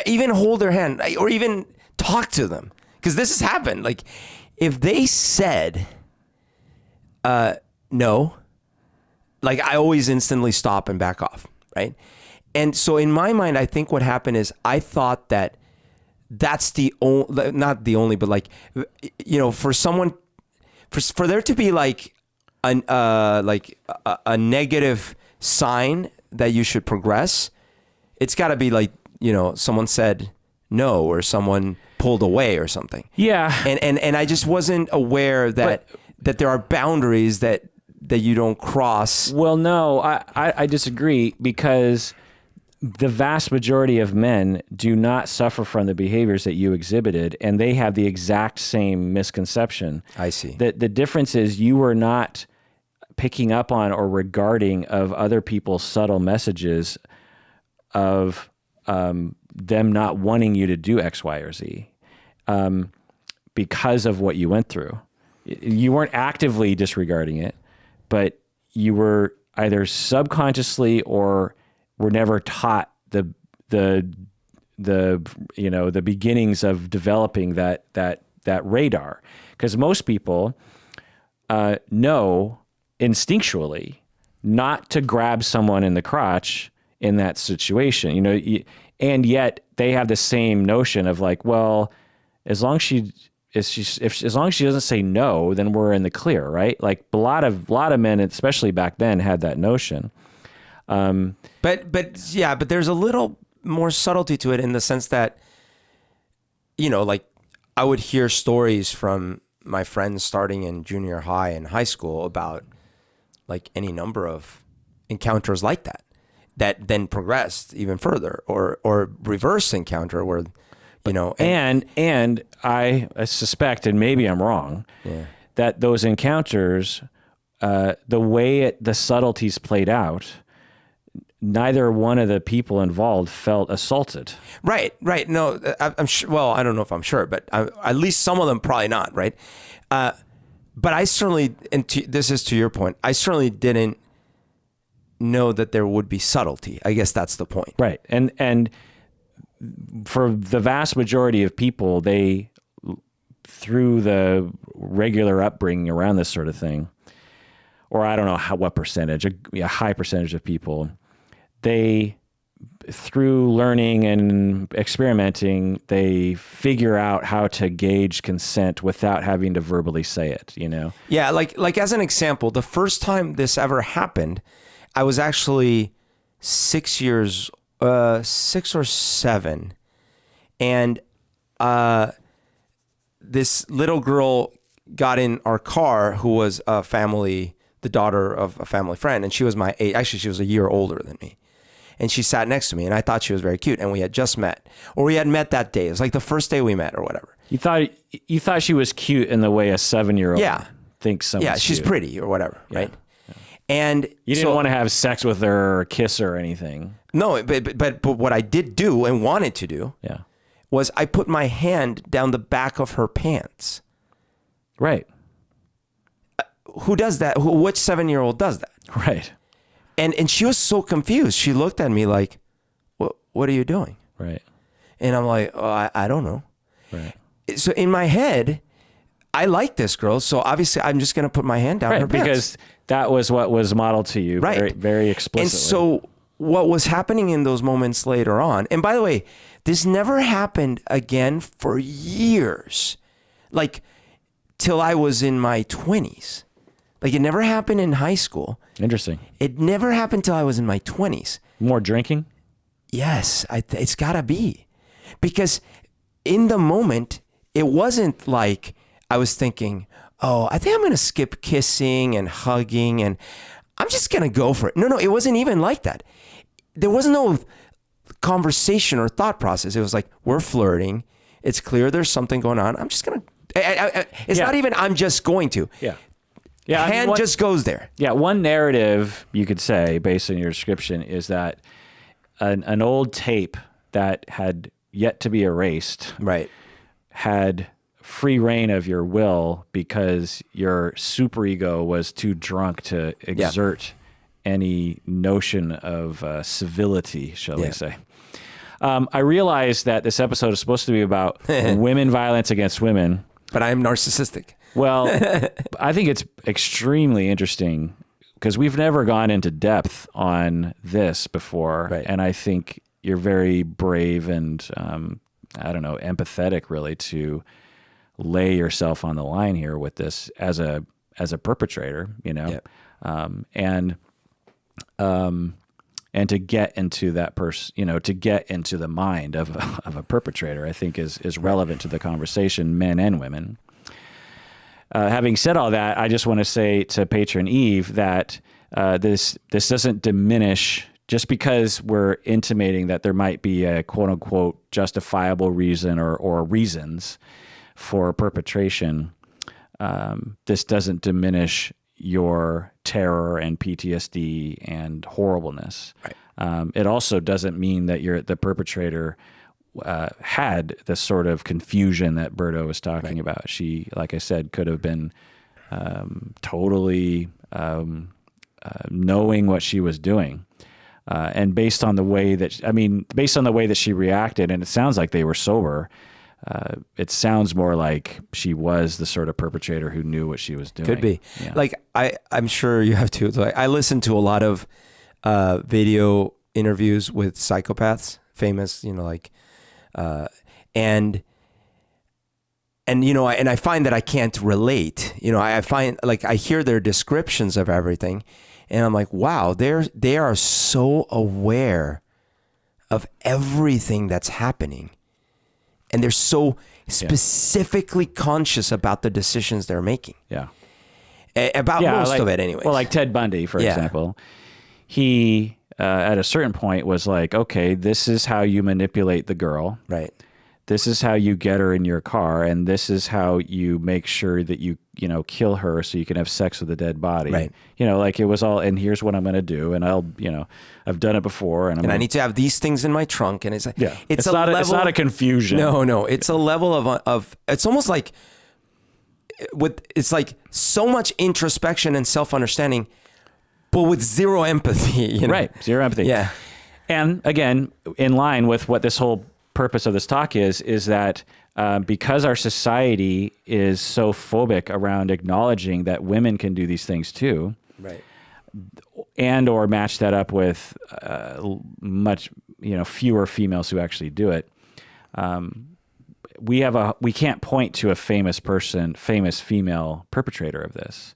even hold their hand or even talk to them, because this has happened. Like, if they said no, like, I always instantly stop and back off, right? And so in my mind, I think what happened is I thought that that's the only, not the only, but like, for someone, for there to be like a negative sign that you should progress, it's got to be like, someone said no, or someone pulled away or something.
Yeah.
And I just wasn't aware that there are boundaries that you don't cross.
Well, no, I disagree, because the vast majority of men do not suffer from the behaviors that you exhibited, and they have the exact same misconception.
I see.
The difference is you were not picking up on or regarding of other people's subtle messages of them not wanting you to do X, Y, or Z because of what you went through. You weren't actively disregarding it, but you were either subconsciously or were never taught the beginnings of developing that radar. Because most people know instinctually not to grab someone in the crotch in that situation, and yet they have the same notion of like, well, as long as she doesn't say no, then we're in the clear, right? Like a lot of men, especially back then, had that notion.
But there's a little more subtlety to it in the sense that, like I would hear stories from my friends starting in junior high and high school about like any number of encounters like that then progressed even further, or reverse encounter where, and
I suspect, and maybe I'm wrong, that those encounters, the way the subtleties played out, neither one of the people involved felt assaulted.
Right. No, I'm sure. Well, I don't know if I'm sure, but at least some of them probably not. Right. But I certainly, this is to your point, I certainly didn't know that there would be subtlety. I guess that's the point.
Right. And for the vast majority of people, they, through the regular upbringing around this sort of thing, or I don't know what percentage, a high percentage of people, they, through learning and experimenting, they figure out how to gauge consent without having to verbally say it, Yeah,
like as an example, the first time this ever happened, I was actually 6 or 7, and this little girl got in our car who was the daughter of a family friend, and she was my age. Actually, she was a year older than me. And she sat next to me, and I thought she was very cute, and we had just met, or we had met that day. It was like the first day we met or whatever.
You thought she was cute in the way a 7-year-old thinks someone's
she's
cute.
Pretty or whatever, right? And
you didn't want to have sex with her or kiss her or anything.
No, but what I did do and wanted to do was I put my hand down the back of her pants.
Right.
Who does that? Which 7-year-old does that?
Right.
And she was so confused. She looked at me like, what are you doing?
Right.
And I'm like, oh, I don't know.
Right.
So in my head, I like this girl, so obviously I'm just going to put my hand down her pants.
Because that was what was modeled to you,
right.
very, very explicitly.
And so what was happening in those moments later on, and by the way, this never happened again for years, like till I was in my 20s. Like it never happened in high school.
Interesting.
It never happened till I was in my 20s.
More drinking?
Yes, it's gotta be. Because in the moment, it wasn't like I was thinking, oh, I think I'm going to skip kissing and hugging and I'm just going to go for it. No, it wasn't even like that. There was no conversation or thought process. It was like, we're flirting. It's clear there's something going on. I'm just going to, it's not even, I'm just going to.
Yeah.
Hand just goes there.
Yeah. One narrative you could say based on your description is that an old tape that had yet to be erased.
Right.
Had free reign of your will because your superego was too drunk to exert any notion of civility, shall we say. I realize that this episode is supposed to be about women violence against women.
But I am narcissistic.
Well, I think it's extremely interesting because we've never gone into depth on this before.
Right.
And I think you're very brave and, empathetic really to lay yourself on the line here with this as a perpetrator, and to get into that person, to get into the mind of a perpetrator, I think is relevant to the conversation, men and women. Having said all that, I just want to say to Patron Eve that this doesn't diminish, just because we're intimating that there might be a quote unquote justifiable reason or reasons for perpetration. This doesn't diminish your terror and PTSD and horribleness. Right. It also doesn't mean that the perpetrator had the sort of confusion that Berto was talking about. She, like I said, could have been totally knowing what she was doing. And based on the way that she reacted, and it sounds like they were sober, it sounds more like she was the sort of perpetrator who knew what she was doing.
Could be.
Yeah.
Like, I'm sure you have too. Like, I listen to a lot of video interviews with psychopaths, famous, and I find that I can't relate. I find, like, I hear their descriptions of everything, and I'm like, wow, they are so aware of everything that's happening, and they're so specifically conscious about the decisions they're making.
Yeah,
about most of it, anyways.
Well, like Ted Bundy, for example, he at a certain point was like, okay, this is how you manipulate the girl,
right?
This is how you get her in your car, and this is how you make sure that you kill her so you can have sex with a dead body.
Right.
Like it was all, and here's what I'm going to do, and I've done it before, and
I need to have these things in my trunk, and it's
it's not a confusion.
No, it's a level of it's almost like it's like so much introspection and self-understanding, but with zero empathy.
Right, zero empathy.
Yeah,
and again, in line with what this whole purpose of this talk is that because our society is so phobic around acknowledging that women can do these things too,
right,
and or match that up with much fewer females who actually do it, we can't point to a famous female perpetrator of this,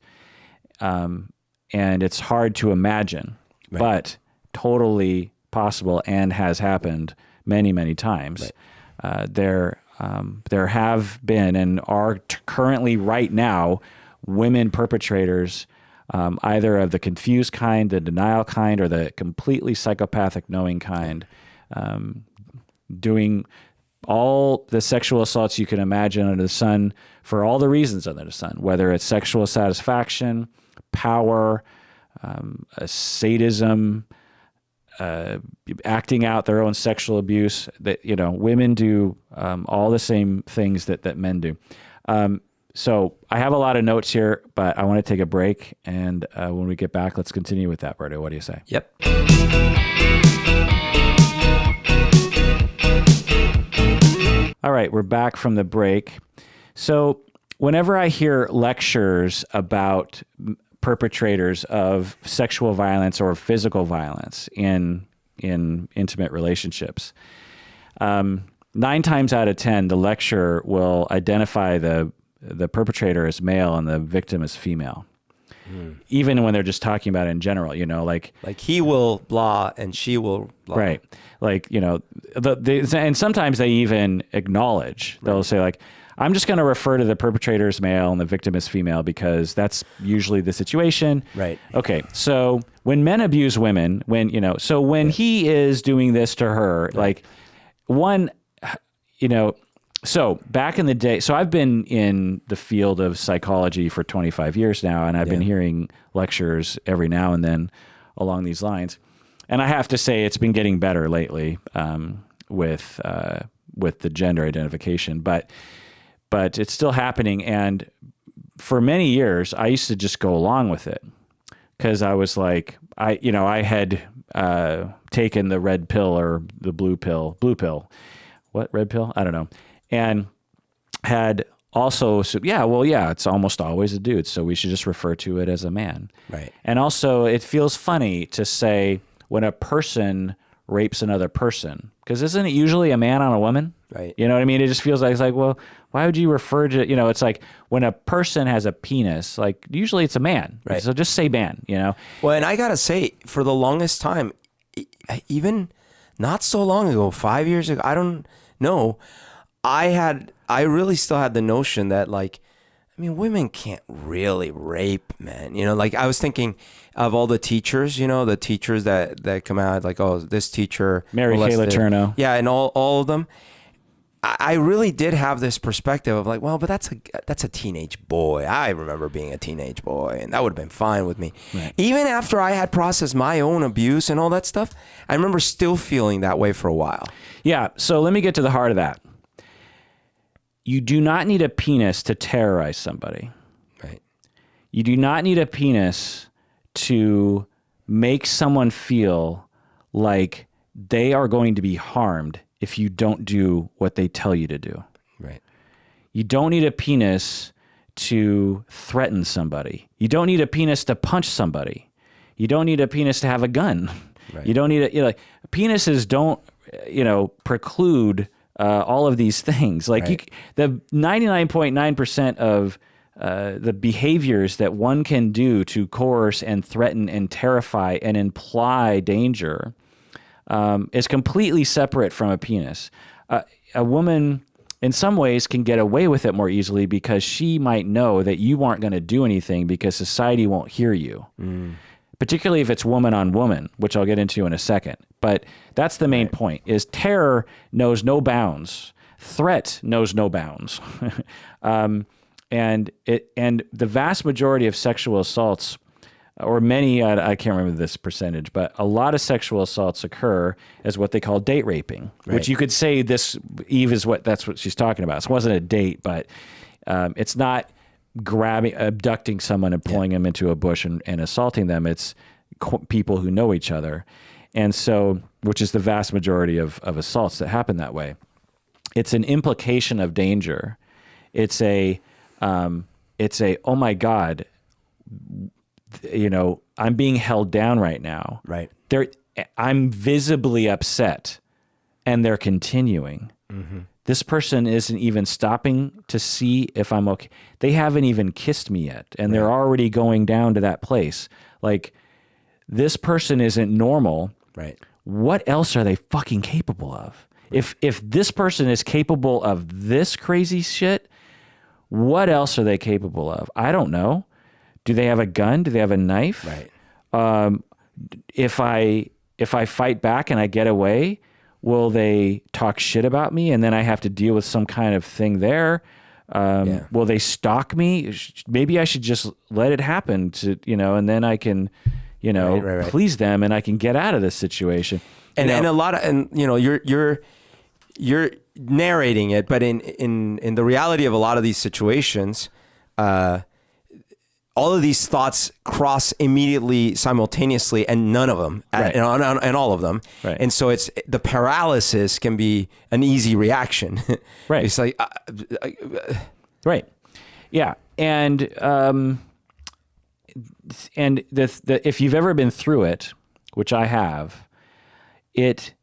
and it's hard to imagine, but totally possible and has happened many, many times. Right. There have been and are currently right now women perpetrators, either of the confused kind, the denial kind, or the completely psychopathic knowing kind, doing all the sexual assaults you can imagine under the sun for all the reasons under the sun, whether it's sexual satisfaction, power, sadism, acting out their own sexual abuse. That women do all the same things that men do. So I have a lot of notes here, but I want to take a break, and when we get back, let's continue with that, Berto. What do you say?
Yep.
All right, we're back from the break. So whenever I hear lectures about perpetrators of sexual violence or physical violence in intimate relationships, 9 times out of 10, the lecturer will identify the perpetrator as male and the victim as female. Even when they're just talking about it in general, like
he will blah and she will blah.
Right. Like, and sometimes they even acknowledge, they'll say like, I'm just going to refer to the perpetrator as male and the victim as female because that's usually the situation. Right. Okay. So when men abuse women, when he is doing this to her, like so back in the day, so I've been in the field of psychology for 25 years now, and I've been hearing lectures every now and then along these lines. And I have to say it's been getting better lately with the gender identification, but it's still happening. And for many years, I used to just go along with it because I was like, I had taken the red pill or the blue pill. What, red pill? I don't know. And had also, it's almost always a dude, so we should just refer to it as a man. Right. And also, it feels funny to say when a person rapes another person, because isn't it usually a man on a woman? Right. You know what I mean? It just feels like, it's like, well, why would you refer to, it's like when a person has a penis, like usually it's a man. Right. So just say man, Well,
and I got to say, for the longest time, even not so long ago, 5 years ago, I don't know. I really still had the notion that like, I mean, women can't really rape men, you know, like I was thinking of all the teachers, you know, the teachers that come out like, oh, this teacher,
Mary Kay Letourneau.
yeah. And all of them. I really did have this perspective of like, well, but that's a teenage boy. I remember being a teenage boy, and that would have been fine with me.
Right.
Even after I had processed my own abuse and all that stuff, I remember still feeling that way for a while.
Yeah. So let me get to the heart of that. You do not need a penis to terrorize somebody.
Right.
You do not need a penis to make someone feel like they are going to be harmed if you don't do what they tell you to do.
Right.
You don't need a penis to threaten somebody. You don't need a penis to punch somebody. You don't need a penis to have a gun.
Right.
You don't need a, you know, like, penises don't, preclude all of these things. Like
right.
the 99.9% of the behaviors that one can do to coerce and threaten and terrify and imply danger is completely separate from a penis. A woman, in some ways, can get away with it more easily because she might know that you aren't going to do anything because society won't hear you. Particularly if it's woman on woman, which I'll get into in a second. But that's the main point, is terror knows no bounds. Threat knows no bounds. And the vast majority of sexual assaults, or many, I can't remember this percentage, but a lot of sexual assaults occur as what they call date raping, which you could say this, Eve, that's what she's talking about. It wasn't a date, but it's not abducting someone and pulling them into a bush and assaulting them. It's people who know each other. And so, which is the vast majority of assaults that happen that way. It's an implication of danger. It's a, oh my God, I'm being held down right now.
Right.
I'm visibly upset, and they're continuing. Mm-hmm. This person isn't even stopping to see if I'm okay. They haven't even kissed me yet, and they're already going down to that place. Like, this person isn't normal.
Right.
What else are they fucking capable of? Right. If this person is capable of this crazy shit, what else are they capable of? I don't know. Do they have a gun? Do they have a knife?
Right.
If I fight back and I get away, will they talk shit about me and then I have to deal with some kind of thing there? Will they stalk me? Maybe I should just let it happen and then I can, please them and I can get out of this situation.
And a lot of, you're narrating it, but in the reality of a lot of these situations, all of these thoughts cross immediately, simultaneously, and none of them, and all of them.
Right.
And so it's the paralysis can be an easy reaction.
Right.
It's like,
right. Yeah. And if you've ever been through it, which I have, it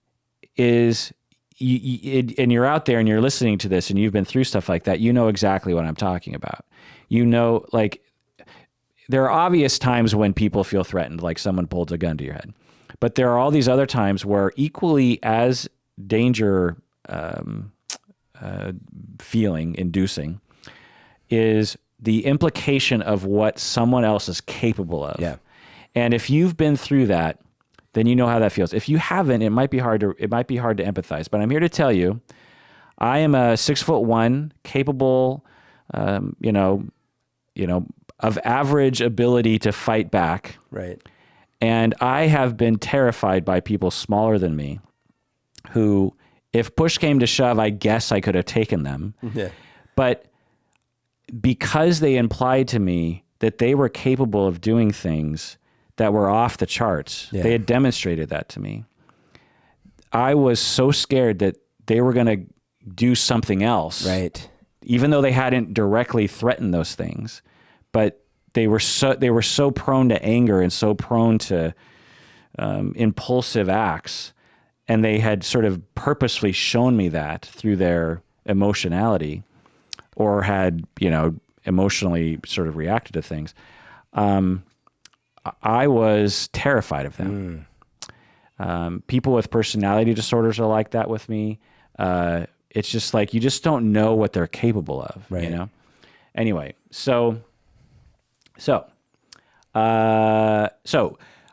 is, and you're out there and you're listening to this and you've been through stuff like that, you know exactly what I'm talking about. Like, there are obvious times when people feel threatened, like someone pulls a gun to your head. But there are all these other times where equally as danger inducing is the implication of what someone else is capable of.
Yeah.
And if you've been through that, then you know how that feels. If you haven't, it might be hard to empathize. But I'm here to tell you, I am a 6'1", capable, of average ability to fight back.
right.
And I have been terrified by people smaller than me who, if push came to shove, I guess I could have taken them.
Yeah.
But because they implied to me that they were capable of doing things that were off the charts, they had demonstrated that to me. I was so scared that they were going to do something else.
Right.
Even though they hadn't directly threatened those things. But they were so prone to anger and so prone to impulsive acts, and they had sort of purposely shown me that through their emotionality, or had emotionally sort of reacted to things. I was terrified of them. People with personality disorders are like that with me. It's just like, you just don't know what they're capable of,
Right.
you know? Anyway, so I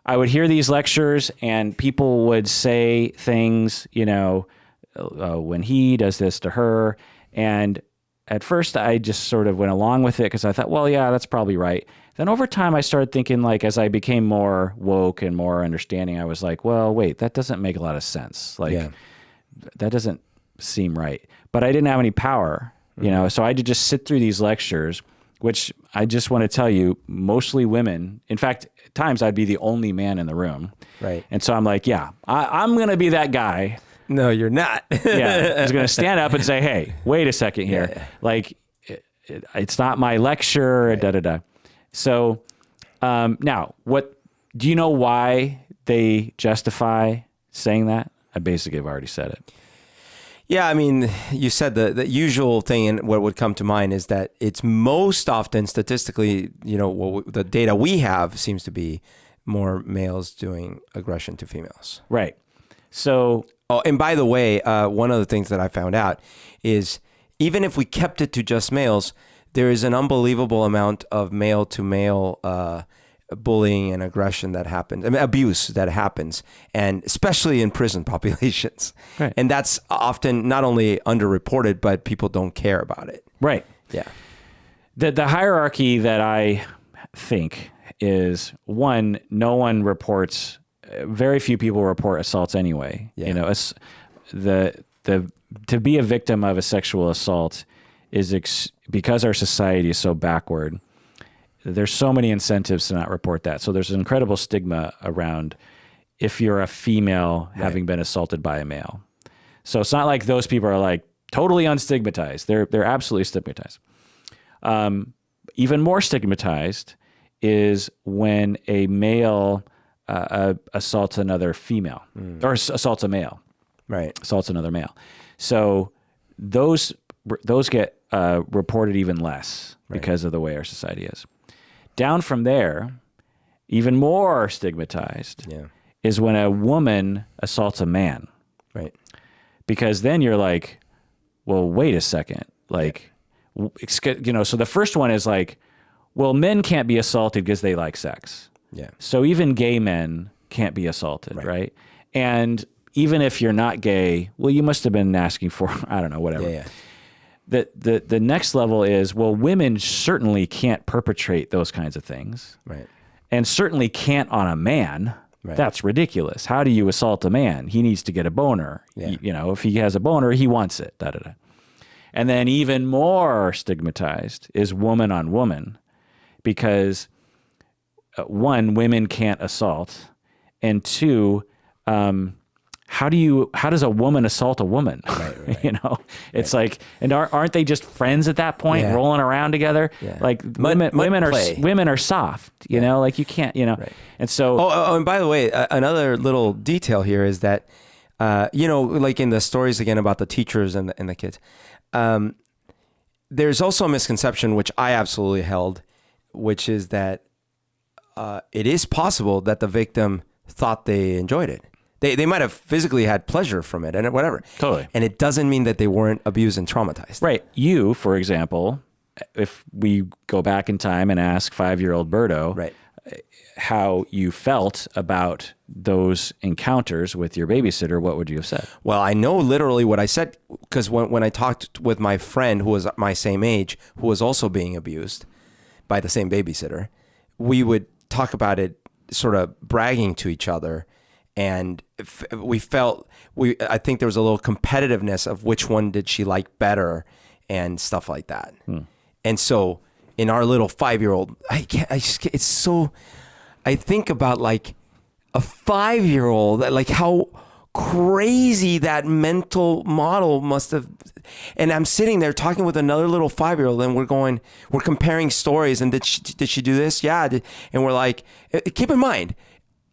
would hear these lectures and people would say things, you know, when he does this to her. And at first I just sort of went along with it because I thought, well, yeah, that's probably right. Then over time I started thinking, like, as I became more woke and more understanding, I was like, well, wait, that doesn't make a lot of sense. Like, that doesn't seem right. But I didn't have any power, you know, so I had to just sit through these lectures, which I just want to tell you, mostly women. In fact, at times I'd be the only man in the room.
Right.
And so I'm like, yeah, I'm going to be that guy.
No, you're not.
Yeah. He's going to stand up and say, hey, wait a second here.
Yeah.
Like, it's not my lecture,
Right.
da, da, da. So now, what do you know why they justify saying that? I basically have already said it.
Yeah, I mean, you said the usual thing, and what would come to mind is that it's most often statistically, you know, the data we have seems to be more males doing aggression to females.
Right. So,
oh, and by the way, one of the things that I found out is even if we kept it to just males, there is an unbelievable amount of male to male bullying and aggression that happens, I mean, abuse that happens, and especially in prison populations.
Right.
And that's often not only underreported, but people don't care about it.
right.
Yeah.
The hierarchy that I think is, one, no one reports, very few people report assaults anyway.
Yeah.
You know, to be a victim of a sexual assault is because our society is so backward. There's so many incentives to not report that. So there's an incredible stigma around if you're a female having been assaulted by a male. So it's not like those people are like totally unstigmatized. They're absolutely stigmatized. Even more stigmatized is when a male assaults another female or assaults a male.
Right.
Assaults another male. So those get reported even less because of the way our society is. Down from there, even more stigmatized is when a woman assaults a man.
Right.
Because then you're like, well, wait a second. Like, you know, so the first one is like, well, men can't be assaulted because they like sex.
Yeah.
So even gay men can't be assaulted, right? And even if you're not gay, well, you must have been asking for, I don't know, whatever.
Yeah.
The next level is, well, women certainly can't perpetrate those kinds of things.
Right.
And certainly can't on a man.
Right.
That's ridiculous. How do you assault a man? He needs to get a boner.
Yeah.
You know, if he has a boner, he wants it. Da, da, da. And then even more stigmatized is woman on woman, because one, women can't assault, and two, how does a woman assault a woman? Right. You know, it's like, and aren't they just friends at that point, rolling around together? Yeah. Like women are soft, you know, like you can't, you know, and so.
Oh, and by the way, another little detail here is that, you know, like in the stories again about the teachers and the kids, there's also a misconception, which I absolutely held, which is that it is possible that the victim thought they enjoyed it. They might have physically had pleasure from it and whatever.
Totally.
And it doesn't mean that they weren't abused and traumatized.
Right. You, for example, if we go back in time and ask 5-year-old Berto how you felt about those encounters with your babysitter, what would you have said?
Well, I know literally what I said, because when I talked with my friend who was my same age, who was also being abused by the same babysitter, we would talk about it sort of bragging to each other. And I think there was a little competitiveness of which one did she like better and stuff like that. And so in our little 5-year-old, I think about like a 5-year-old, like how crazy that mental model must have. And I'm sitting there talking with another little 5-year-old, and we're comparing stories. And did she do this? Yeah. And we're like, keep in mind,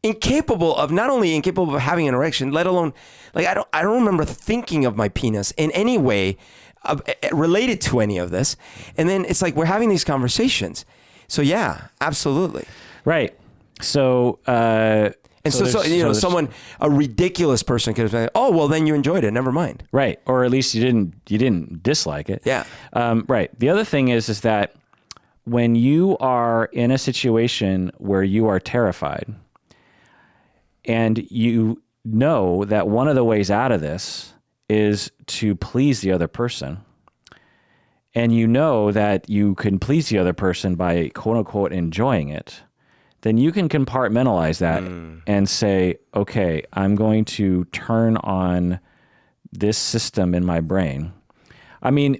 not only incapable of having an erection, let alone, like, I don't remember thinking of my penis in any way related to any of this. And then it's like, we're having these conversations. So yeah, absolutely.
Right. So,
And so a ridiculous person could have said, "Oh, well, then you enjoyed it. Never mind."
Right. Or at least you didn't dislike it.
Yeah.
Right. The other thing is that when you are in a situation where you are terrified and you know that one of the ways out of this is to please the other person, and you know that you can please the other person by quote unquote enjoying it, then you can compartmentalize that and say, okay, I'm going to turn on this system in my brain. I mean,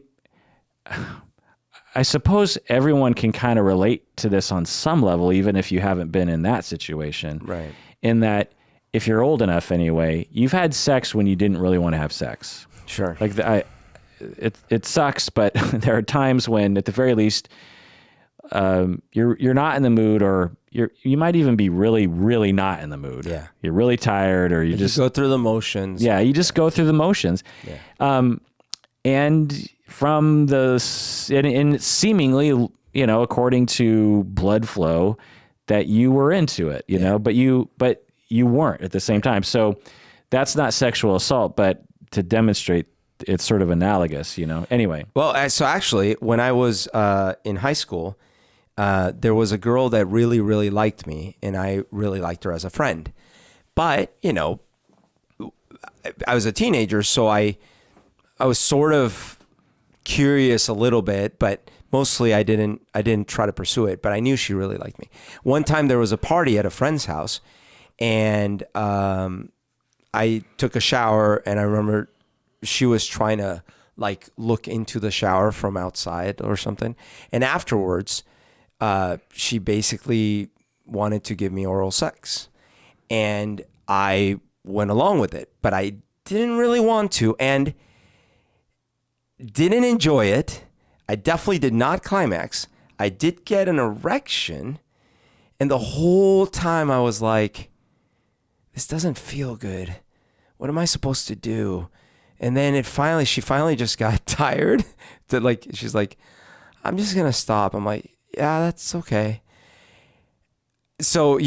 I suppose everyone can kind of relate to this on some level, even if you haven't been in that situation.
Right.
In that, if you're old enough anyway, you've had sex when you didn't really want to have sex.
Sure.
Like it sucks, but there are times when, at the very least, you're not in the mood, or you might even be really, really not in the mood.
Yeah.
You're really tired, or you just
go through the motions.
Yeah, you just go through the motions.
Yeah.
And from and seemingly, according to blood flow, that you were into it, you know, but you weren't at the same time. So that's not sexual assault, but to demonstrate it's sort of analogous, Anyway.
Well, so actually, when I was in high school, there was a girl that really, really liked me, and I really liked her as a friend. But, I was a teenager, so I was sort of curious a little bit, but mostly I didn't try to pursue it, but I knew she really liked me. One time there was a party at a friend's house, and I took a shower, and I remember she was trying to look into the shower from outside or something. And afterwards, she basically wanted to give me oral sex, and I went along with it, but I didn't really want to and didn't enjoy it. I definitely did not climax. I did get an erection, and the whole time I was like, this doesn't feel good. What am I supposed to do? And then she finally just got tired. She's like, I'm just going to stop. I'm like, yeah, that's okay. So,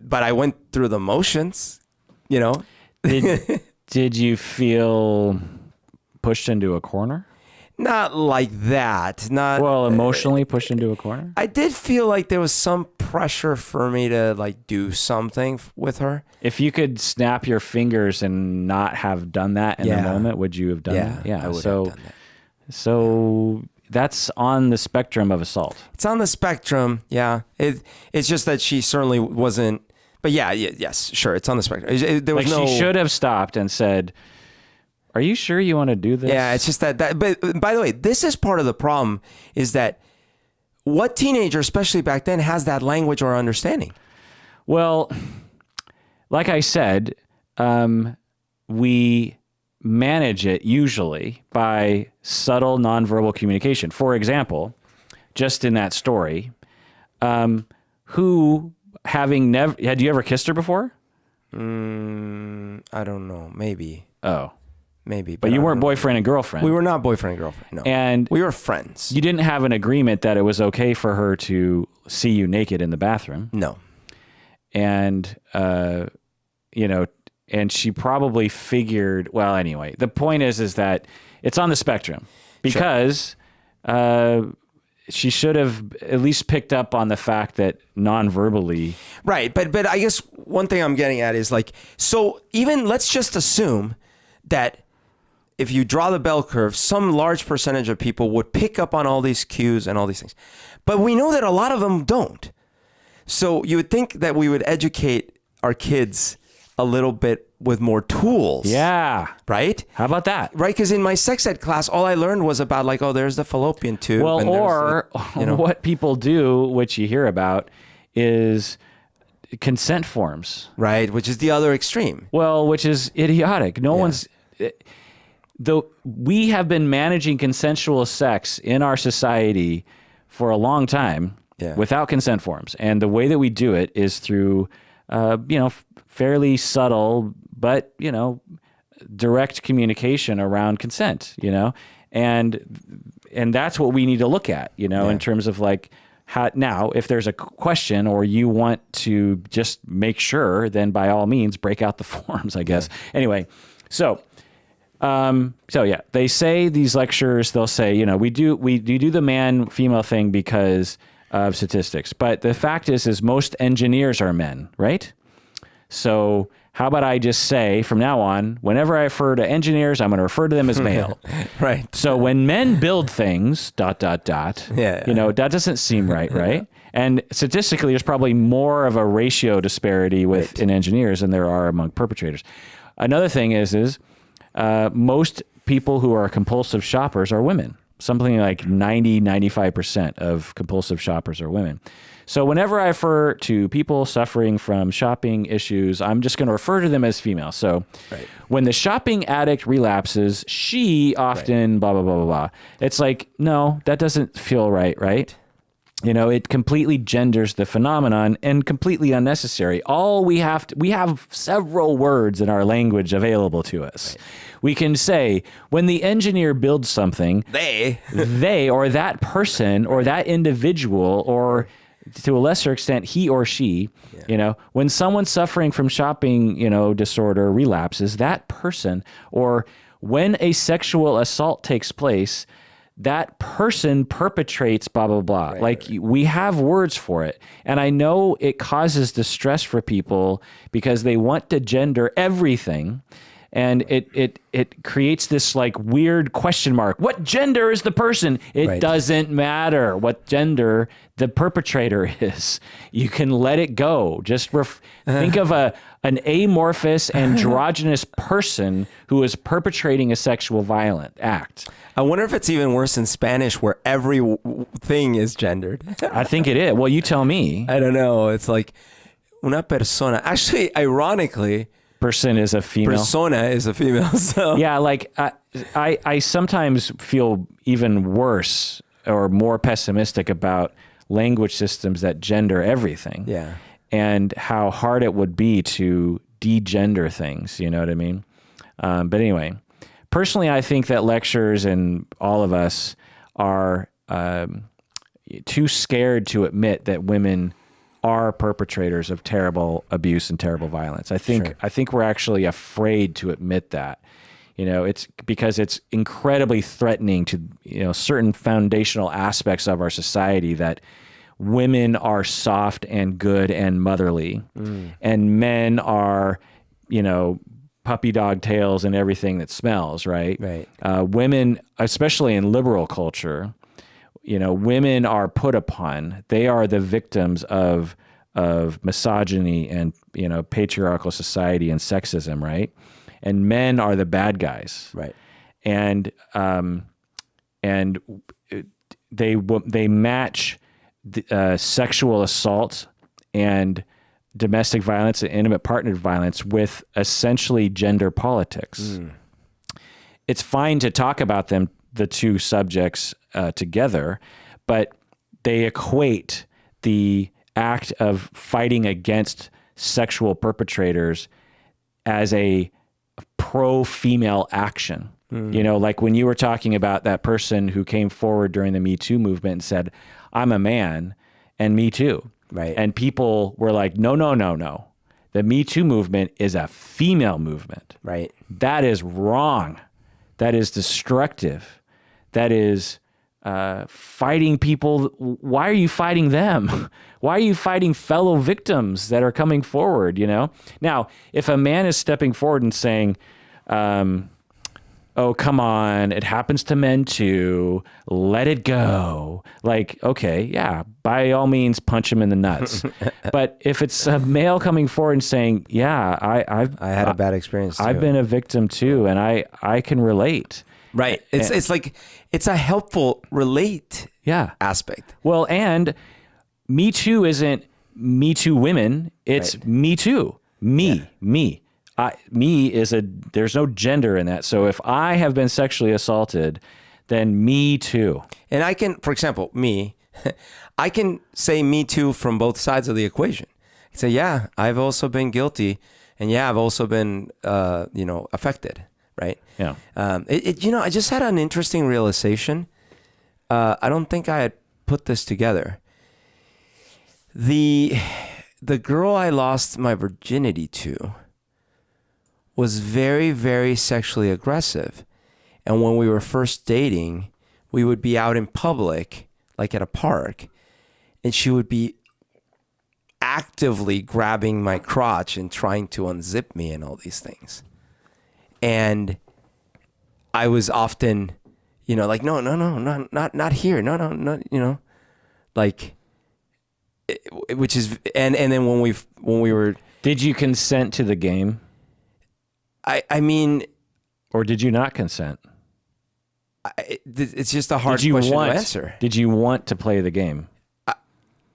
but I went through the motions,
Did you feel pushed into a corner?
Not like that. Not
well, emotionally pushed into a corner?
I did feel like there was some pressure for me to do something with her.
If you could snap your fingers and not have done that in the moment, would you have done that? Yeah,
I would have done that.
So that's on the spectrum of assault.
It's on the spectrum, yeah. It's just that she certainly wasn't. But yes, sure, it's on the spectrum. There was
she should have stopped and said, "Are you sure you want to do this?"
Yeah, it's just that. But by the way, this is part of the problem: is that what teenager, especially back then, has that language or understanding?
Well, like I said, we manage it usually by subtle nonverbal communication. For example, just in that story, had you ever kissed her before?
I don't know. Maybe.
Oh.
Maybe.
But you weren't boyfriend and girlfriend.
We were not boyfriend and girlfriend, no.
And
we were friends.
You didn't have an agreement that it was okay for her to see you naked in the bathroom.
No.
And, and she probably figured, well, anyway, the point is that it's on the spectrum because she should have at least picked up on the fact that non-verbally.
Right. But I guess one thing I'm getting at is so even let's just assume that if you draw the bell curve, some large percentage of people would pick up on all these cues and all these things. But we know that a lot of them don't. So you would think that we would educate our kids a little bit with more tools.
Yeah.
Right?
How about that?
Right, because in my sex ed class, all I learned was about there's the fallopian tube.
Well, or what people do, which you hear about, is consent forms.
Right, which is the other extreme.
Well, which is idiotic. We have been managing consensual sex in our society for a long time without consent forms. And the way that we do it is through, fairly subtle, but, direct communication around consent, and that's what we need to look at, in terms of Now, if there's a question or you want to just make sure, then by all means, break out the forms, I guess. Anyway, so yeah, they say these lectures, they'll say, we do the man-female thing because of statistics. But the fact is most engineers are men, right? So how about I just say from now on, whenever I refer to engineers, I'm going to refer to them as male.
Right.
So when men build things, ... that doesn't seem right? And statistically, there's probably more of a ratio disparity in engineers than there are among perpetrators. Another thing is most people who are compulsive shoppers are women. Something like 95% of compulsive shoppers are women. So whenever I refer to people suffering from shopping issues, I'm just going to refer to them as female. So when the shopping addict relapses, she often blah, blah, blah, blah, blah. It's like, no, that doesn't feel right? It completely genders the phenomenon and completely unnecessary. We have several words in our language available to us. We can say, when the engineer builds something, they or that person or that individual, or to a lesser extent, he or she, when someone's suffering from shopping, disorder relapses, that person, or when a sexual assault takes place, that person perpetrates blah, blah, blah. We have words for it. And I know it causes distress for people because they want to gender everything. And it creates this weird question mark. What gender is the person? It doesn't matter what gender the perpetrator is. You can let it go. Just think of an amorphous, androgynous person who is perpetrating a sexual violent act.
I wonder if it's even worse in Spanish, where everything is gendered.
I think it is. Well, you tell me.
I don't know. It's like una persona. Actually, ironically,
person is a female.
Persona is a female. So
yeah, I sometimes feel even worse or more pessimistic about language systems that gender everything.
Yeah.
And how hard it would be to de-gender things. You know what I mean? But anyway, personally, I think that lectures and all of us are too scared to admit that women are perpetrators of terrible abuse and terrible violence. I think we're actually afraid to admit that. It's because it's incredibly threatening to certain foundational aspects of our society, that women are soft and good and motherly, and men are puppy dog tails and everything that smells, right? Women, especially in liberal culture, women are put upon. They are the victims of misogyny and, patriarchal society and sexism, right? And men are the bad guys.
Right.
And they match sexual assault and domestic violence and intimate partner violence with essentially gender politics. It's fine to talk about the two subjects together, but they equate the act of fighting against sexual perpetrators as a pro-female action. Like when you were talking about that person who came forward during the Me Too movement and said, I'm a man and me too.
Right.
And people were like, no. The Me Too movement is a female movement.
Right.
That is wrong. That is destructive. That is fighting people. Why are you fighting them? Why are you fighting fellow victims that are coming forward, Now, if a man is stepping forward and saying, oh, come on, it happens to men too, let it go. Okay, yeah, by all means, punch him in the nuts. But if it's a male coming forward and saying, yeah, I
had a bad experience too.
I've been a victim too, and I can relate.
Right. It's a helpful relate aspect.
Well, and Me Too isn't Me Too women. It's Me Too. Me. There's no gender in that. So if I have been sexually assaulted, then me too.
And I can, for example, I can say me too from both sides of the equation. I say, yeah, I've also been guilty. And yeah, I've also been, affected. Right.
Yeah.
I just had an interesting realization. I don't think I had put this together. The girl I lost my virginity to was very, very sexually aggressive. And when we were first dating, we would be out in public, like at a park, and she would be actively grabbing my crotch and trying to unzip me and all these things. And I was often, like, no, not here. No, like, which is, and then when we were,
Did you consent to the game,
I mean,
or did you not consent?
it's just a hard question to answer.
Did you want to play the game?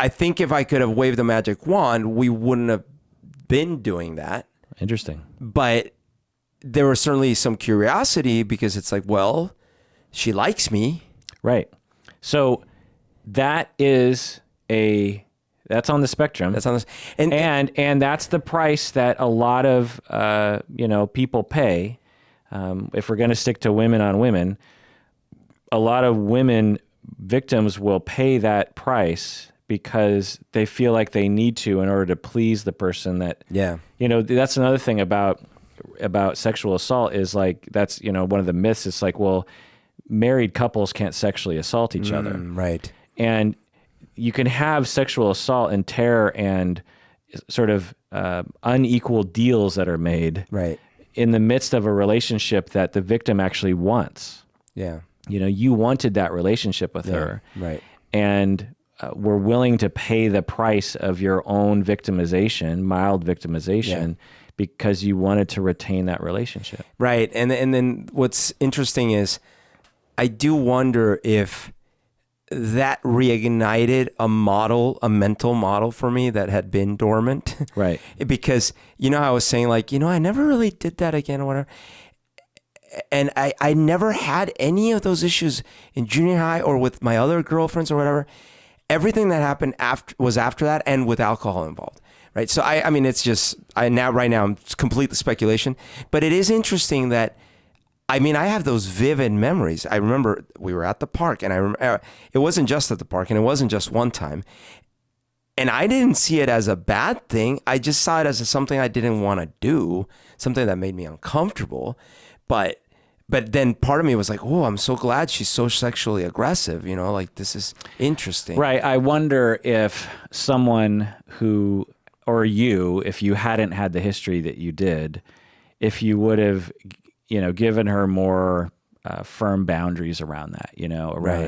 I think if I could have waved the magic wand, we wouldn't have been doing that.
Interesting.
But there was certainly some curiosity because it's like, well, she likes me.
Right. So that's on the spectrum.
That's on this.
And that's the price that a lot of, people pay. If we're going to stick to women on women, a lot of women victims will pay that price because they feel like they need to in order to please the person that, that's another thing about sexual assault is like, that's, one of the myths. It's like, well, married couples can't sexually assault each other.
Right.
And you can have sexual assault and terror and sort of unequal deals that are made
right
in the midst of a relationship that the victim actually wants.
Yeah.
You wanted that relationship with her.
Right.
And were willing to pay the price of your own victimization, mild victimization, because you wanted to retain that relationship.
Right. And then what's interesting is I do wonder if that reignited a mental model for me that had been dormant.
Right.
Because, I was saying like, I never really did that again or whatever. And I never had any of those issues in junior high or with my other girlfriends or whatever. Everything that happened was after that and with alcohol involved. Right. So I mean, it's just, right now I'm completely speculation, but it is interesting that, I have those vivid memories. I remember we were at the park and I remember it wasn't just at the park and it wasn't just one time. And I didn't see it as a bad thing. I just saw it as something I didn't want to do, something that made me uncomfortable. But then part of me was like, oh, I'm so glad she's so sexually aggressive. Like this is interesting.
Right. I wonder if someone who, or you, if you hadn't had the history that you did, if you would have, given her more firm boundaries around that,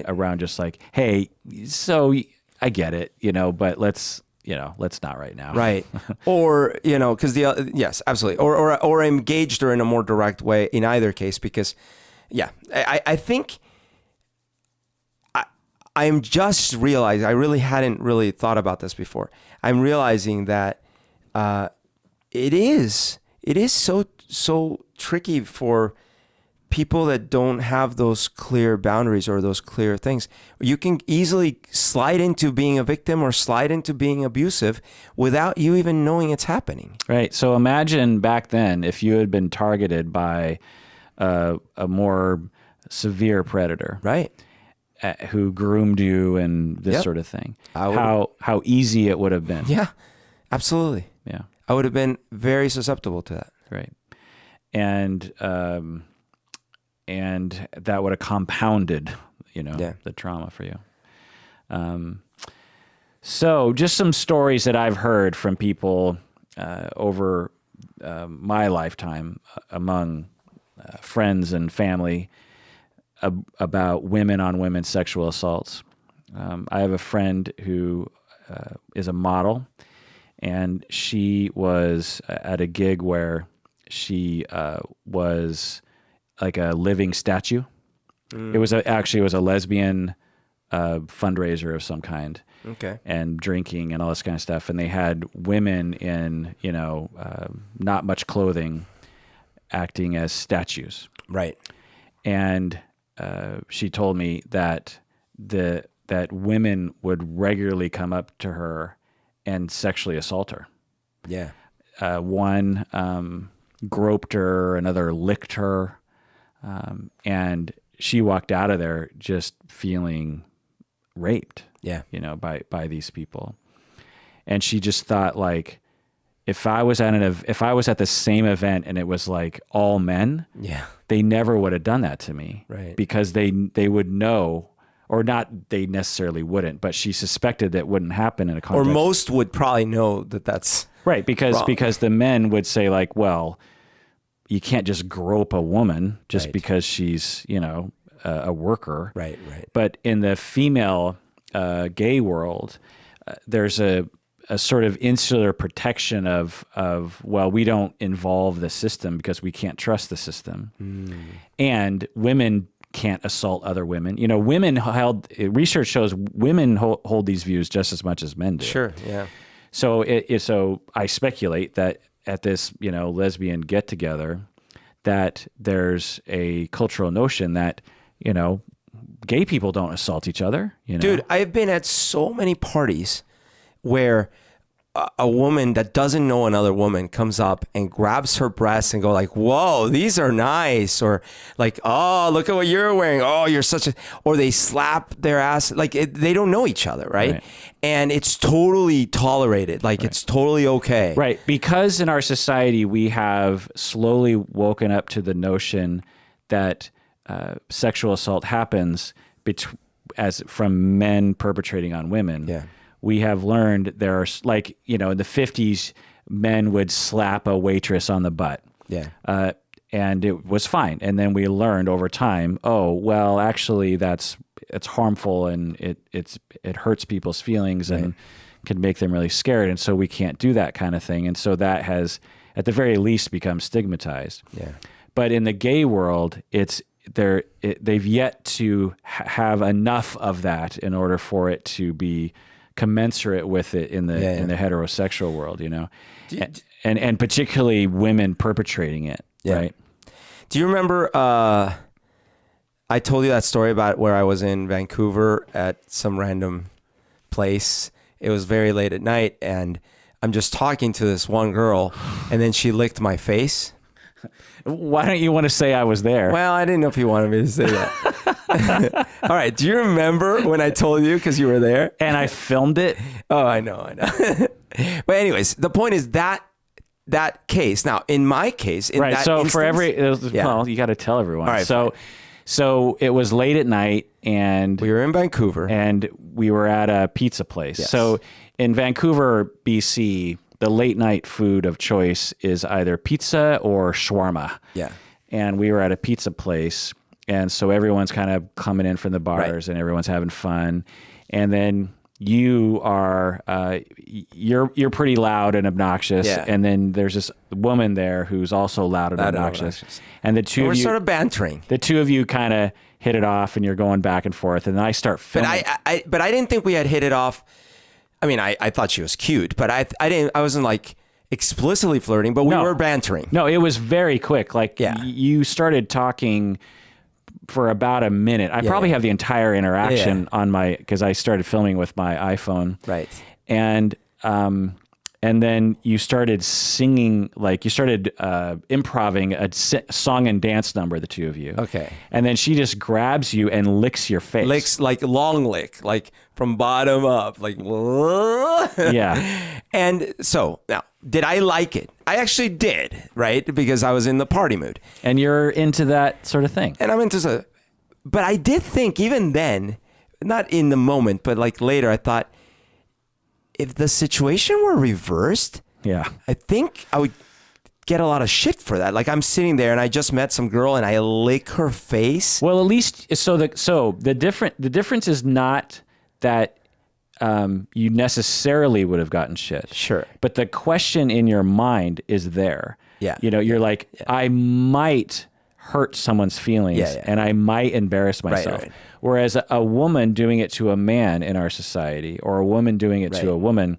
around just like, hey, so I get it, but let's not right now.
Right. Or, because yes, absolutely. Or engaged her in a more direct way in either case, because I think I'm just realizing, I really hadn't really thought about this before. I'm realizing that it is so tricky for people that don't have those clear boundaries or those clear things. You can easily slide into being a victim or slide into being abusive without you even knowing it's happening.
Right. So imagine back then if you had been targeted by a more severe predator,
right,
who groomed you and this sort of thing. How easy it would have been.
Yeah, absolutely.
Yeah,
I would have been very susceptible to that.
Right. And that would have compounded, the trauma for you. So just some stories that I've heard from people over my lifetime among friends and family about women on women sexual assaults. I have a friend who is a model, and she was at a gig where she was like a living statue. It was actually a lesbian fundraiser of some kind.
Okay.
And drinking and all this kind of stuff. And they had women in, not much clothing acting as statues.
Right.
And she told me that that women would regularly come up to her and sexually assault her.
Yeah.
One groped her, another licked her, and she walked out of there just feeling raped.
Yeah.
By these people. and she just thought like, if I was at the same event and it was like all men, they never would have done that to me,
right?
Because they would know, or not, they necessarily wouldn't, but she suspected that wouldn't happen in a context.
Or most would probably know that that's
right, because
wrong.
Because the men would say like, well, you can't just grope a woman just because she's, you know, a worker.
Right.
But in the female gay world, there's a sort of insular protection of, well, we don't involve the system because we can't trust the system. And women can't assault other women. You know, research shows women hold these views just as much as men do.
Sure, yeah.
So so I speculate that at this, you know, lesbian get together, that there's a cultural notion that, you know, gay people don't assault each other. You know?
Dude, I've been at so many parties where a woman that doesn't know another woman comes up and grabs her breasts and go like, whoa, these are nice. Or like, oh, look at what you're wearing. Oh, you're such a, or they slap their ass. Like they don't know each other. Right. And it's totally tolerated. Like it's totally okay.
Right. Because in our society, we have slowly woken up to the notion that sexual assault happens as from men perpetrating on women.
Yeah.
We have learned there are, like, you know, in the 50s, men would slap a waitress on the butt.
Yeah.
And it was fine. And then we learned over time, oh, well, actually it's harmful and it hurts people's feelings and can make them really scared. And so we can't do that kind of thing. And so that has, at the very least, become stigmatized.
Yeah.
But in the gay world, they've yet to have enough of that in order for it to be commensurate with it in the heterosexual world, you know, and particularly women perpetrating it. Right.
Do you remember, I told you that story about where I was in Vancouver at some random place. It was very late at night and I'm just talking to this one girl and then she licked my face.
Why don't you want to say I was there?
Well, I didn't know if you wanted me to say that. All right. Do you remember when I told you because you were there?
And I filmed it?
Oh, I know. But anyways, the point is that case. Now, in my case, in that
so
instance,
well, you got to tell everyone.
All right,
so it was late at night and
we were in Vancouver
and we were at a pizza place.
Yes.
So in Vancouver, BC, the late night food of choice is either pizza or shawarma.
Yeah.
And we were at a pizza place. And so everyone's kind of coming in from the bars and everyone's having fun. And then you are, you're pretty loud and obnoxious.
Yeah.
And then there's this woman there who's also loud and obnoxious. And the two of
we're
you,
sort of bantering.
The two of you kind of hit it off and you're going back and forth. And then I start filming.
But I didn't think we had hit it off. I mean, I thought she was cute, but I wasn't like explicitly flirting, but we were bantering.
No, it was very quick. Like you started talking for about a minute. I probably have the entire interaction on because I started filming with my iPhone.
Right.
And then you started singing, like you started improvising a song and dance number, the two of you.
Okay.
And then she just grabs you and licks your face.
Licks, like long lick, like from bottom up, like.
Yeah.
And so now, did I like it? I actually did, right? Because I was in the party mood.
And you're into that sort of thing.
And I'm into but I did think even then, not in the moment, but like later, I thought, if the situation were reversed, I think I would get a lot of shit for that. Like I'm sitting there and I just met some girl and I lick her face.
Well, at least the difference is not that you necessarily would have gotten shit.
Sure.
But the question in your mind is there.
Yeah.
You know, you're like, I might hurt someone's feelings and I might embarrass myself.
Right.
Whereas a woman doing it to a man in our society or a woman doing it to a woman,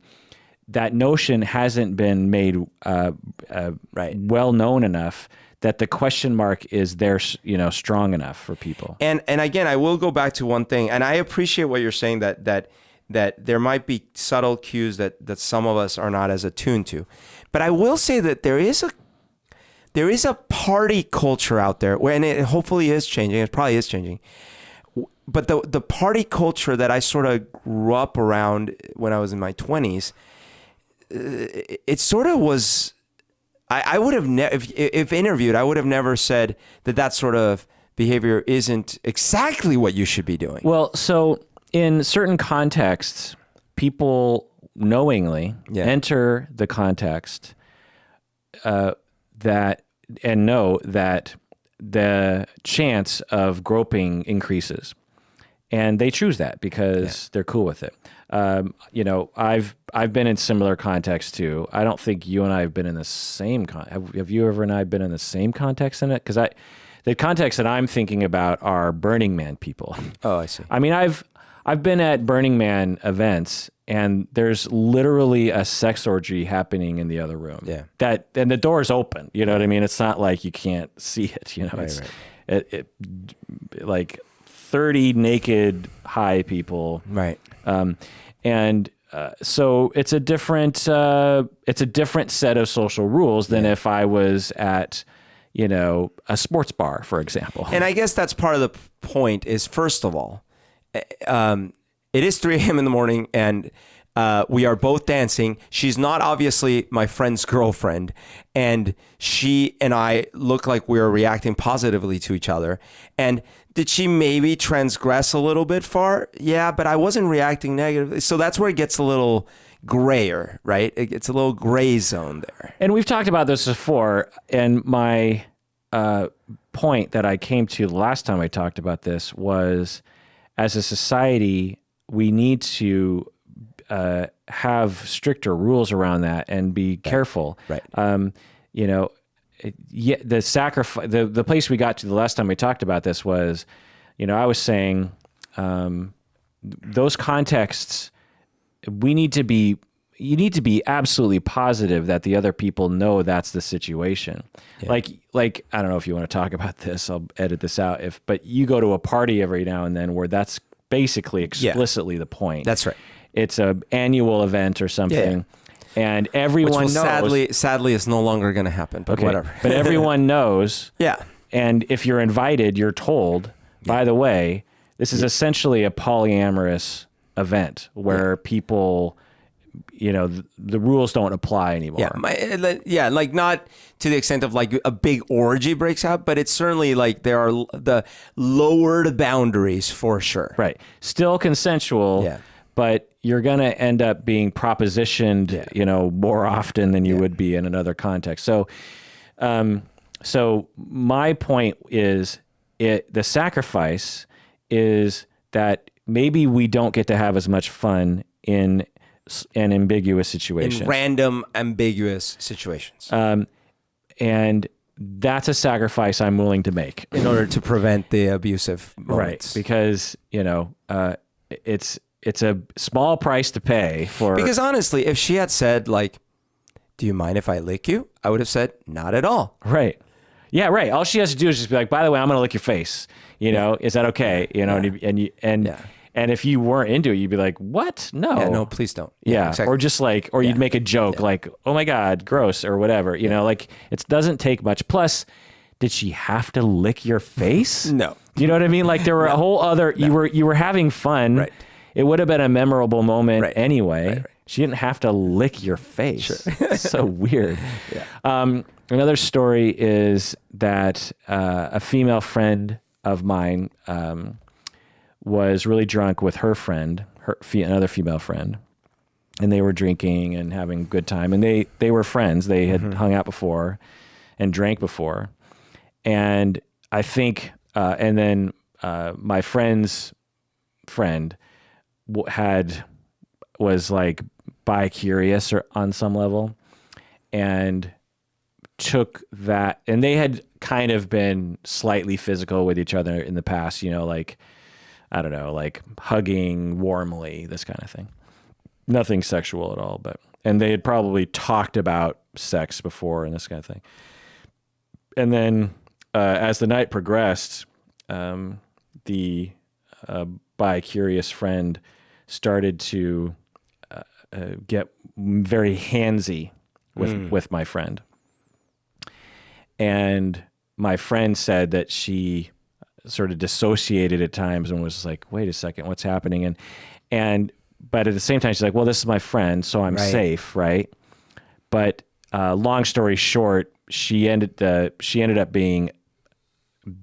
that notion hasn't been made well known enough that the question mark is there, you know, strong enough for people.
And again, I will go back to one thing, and I appreciate what you're saying that there might be subtle cues that some of us are not as attuned to. But I will say that there is a party culture out there and it hopefully is changing. It probably is changing. But the party culture that I sort of grew up around when I was in my 20s it sort of was. I would have if interviewed, I would have never said that sort of behavior isn't exactly what you should be doing.
Well, so in certain contexts, people knowingly enter the context that and know that the chance of groping increases, and they choose that because they're cool with it. You know, I've been in similar contexts too. I don't think you and I have been in the same have you ever and I been in the same context in it? Because the context that I'm thinking about are Burning Man people.
Oh, I see.
I mean, I've been at Burning Man events, and there's literally a sex orgy happening in the other room.
Yeah.
And the door's open. You know what I mean? It's not like you can't see it. You know, it like 30 naked high people.
Right.
So it's a different set of social rules than if I was at, you know, a sports bar, for example.
And I guess that's part of the point is, first of all, it is 3 a.m. in the morning, and we are both dancing. She's not obviously my friend's girlfriend, and she and I look like we are reacting positively to each other. And did she maybe transgress a little bit far? Yeah, but I wasn't reacting negatively. So that's where it gets a little grayer, right? It's a little gray zone there.
And we've talked about this before, and my point that I came to the last time I talked about this was, as a society, we need to have stricter rules around that and be careful.
Right.
You know, the sacrifice, the place we got to the last time we talked about this was, you know, I was saying those contexts, you need to be absolutely positive that the other people know that's the situation. Yeah. Like, I don't know if you want to talk about this, I'll edit this out. But you go to a party every now and then where that's basically explicitly the point.
That's right.
It's an annual event or something. Yeah. And everyone knows.
Sadly, it's no longer going to happen, but whatever.
But everyone knows.
Yeah.
And if you're invited, you're told, by the way, this is essentially a polyamorous event where people, you know, the rules don't apply anymore.
Like not to the extent of like a big orgy breaks out, but it's certainly like there are the lowered boundaries for sure.
Right. Still consensual, but you're going to end up being propositioned, you know, more often than you would be in another context. So, so my point is the sacrifice is that maybe we don't get to have as much fun in an ambiguous situation.
In random, ambiguous situations.
And that's a sacrifice I'm willing to make.
In order to prevent the abusive moments.
Right. Because, you know, it's a small price to pay for...
Because honestly, if she had said, like, do you mind if I lick you? I would have said, not at all.
Right. Yeah, right. All she has to do is just be like, by the way, I'm going to lick your face. You know, is that okay? You know, and if you weren't into it, you'd be like, what? No.
Yeah, no, please don't.
Yeah. Exactly. Or just like, or you'd make a joke like, oh my God, gross, or whatever. You know, like it doesn't take much. Plus, did she have to lick your face?
No.
You know what I mean? Like there were a whole other, you were having fun.
Right.
It would have been a memorable moment anyway. Right. She didn't have to lick your face. Sure. It's so weird. Yeah. Another story is that a female friend of mine was really drunk with her friend, another female friend, and they were drinking and having a good time. And they were friends. They had hung out before and drank before. And I think, and then my friend's friend was like bi-curious or on some level, and took that, and they had kind of been slightly physical with each other in the past, you know, like, I don't know, like hugging warmly, this kind of thing. Nothing sexual at all, and they had probably talked about sex before and this kind of thing. And then as the night progressed, the bi-curious friend started to get very handsy with my friend. And my friend said that she sort of dissociated at times and was like, wait a second, what's happening? But at the same time, she's like, well, this is my friend, so I'm safe, right? But long story short, she ended up being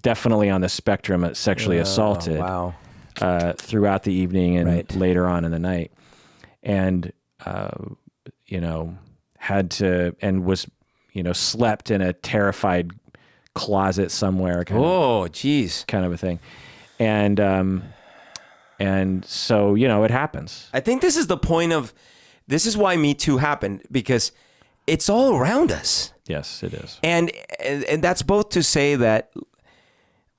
definitely on the spectrum of sexually assaulted.
Wow.
Throughout the evening and
Right.
later on in the night, and had to and was slept in a terrified closet somewhere,
Oh, geez.
kind of a thing, and so it happens.
I think this is the point of, this is why Me Too happened, because it's all around us.
Yes, it is.
And that's both to say that,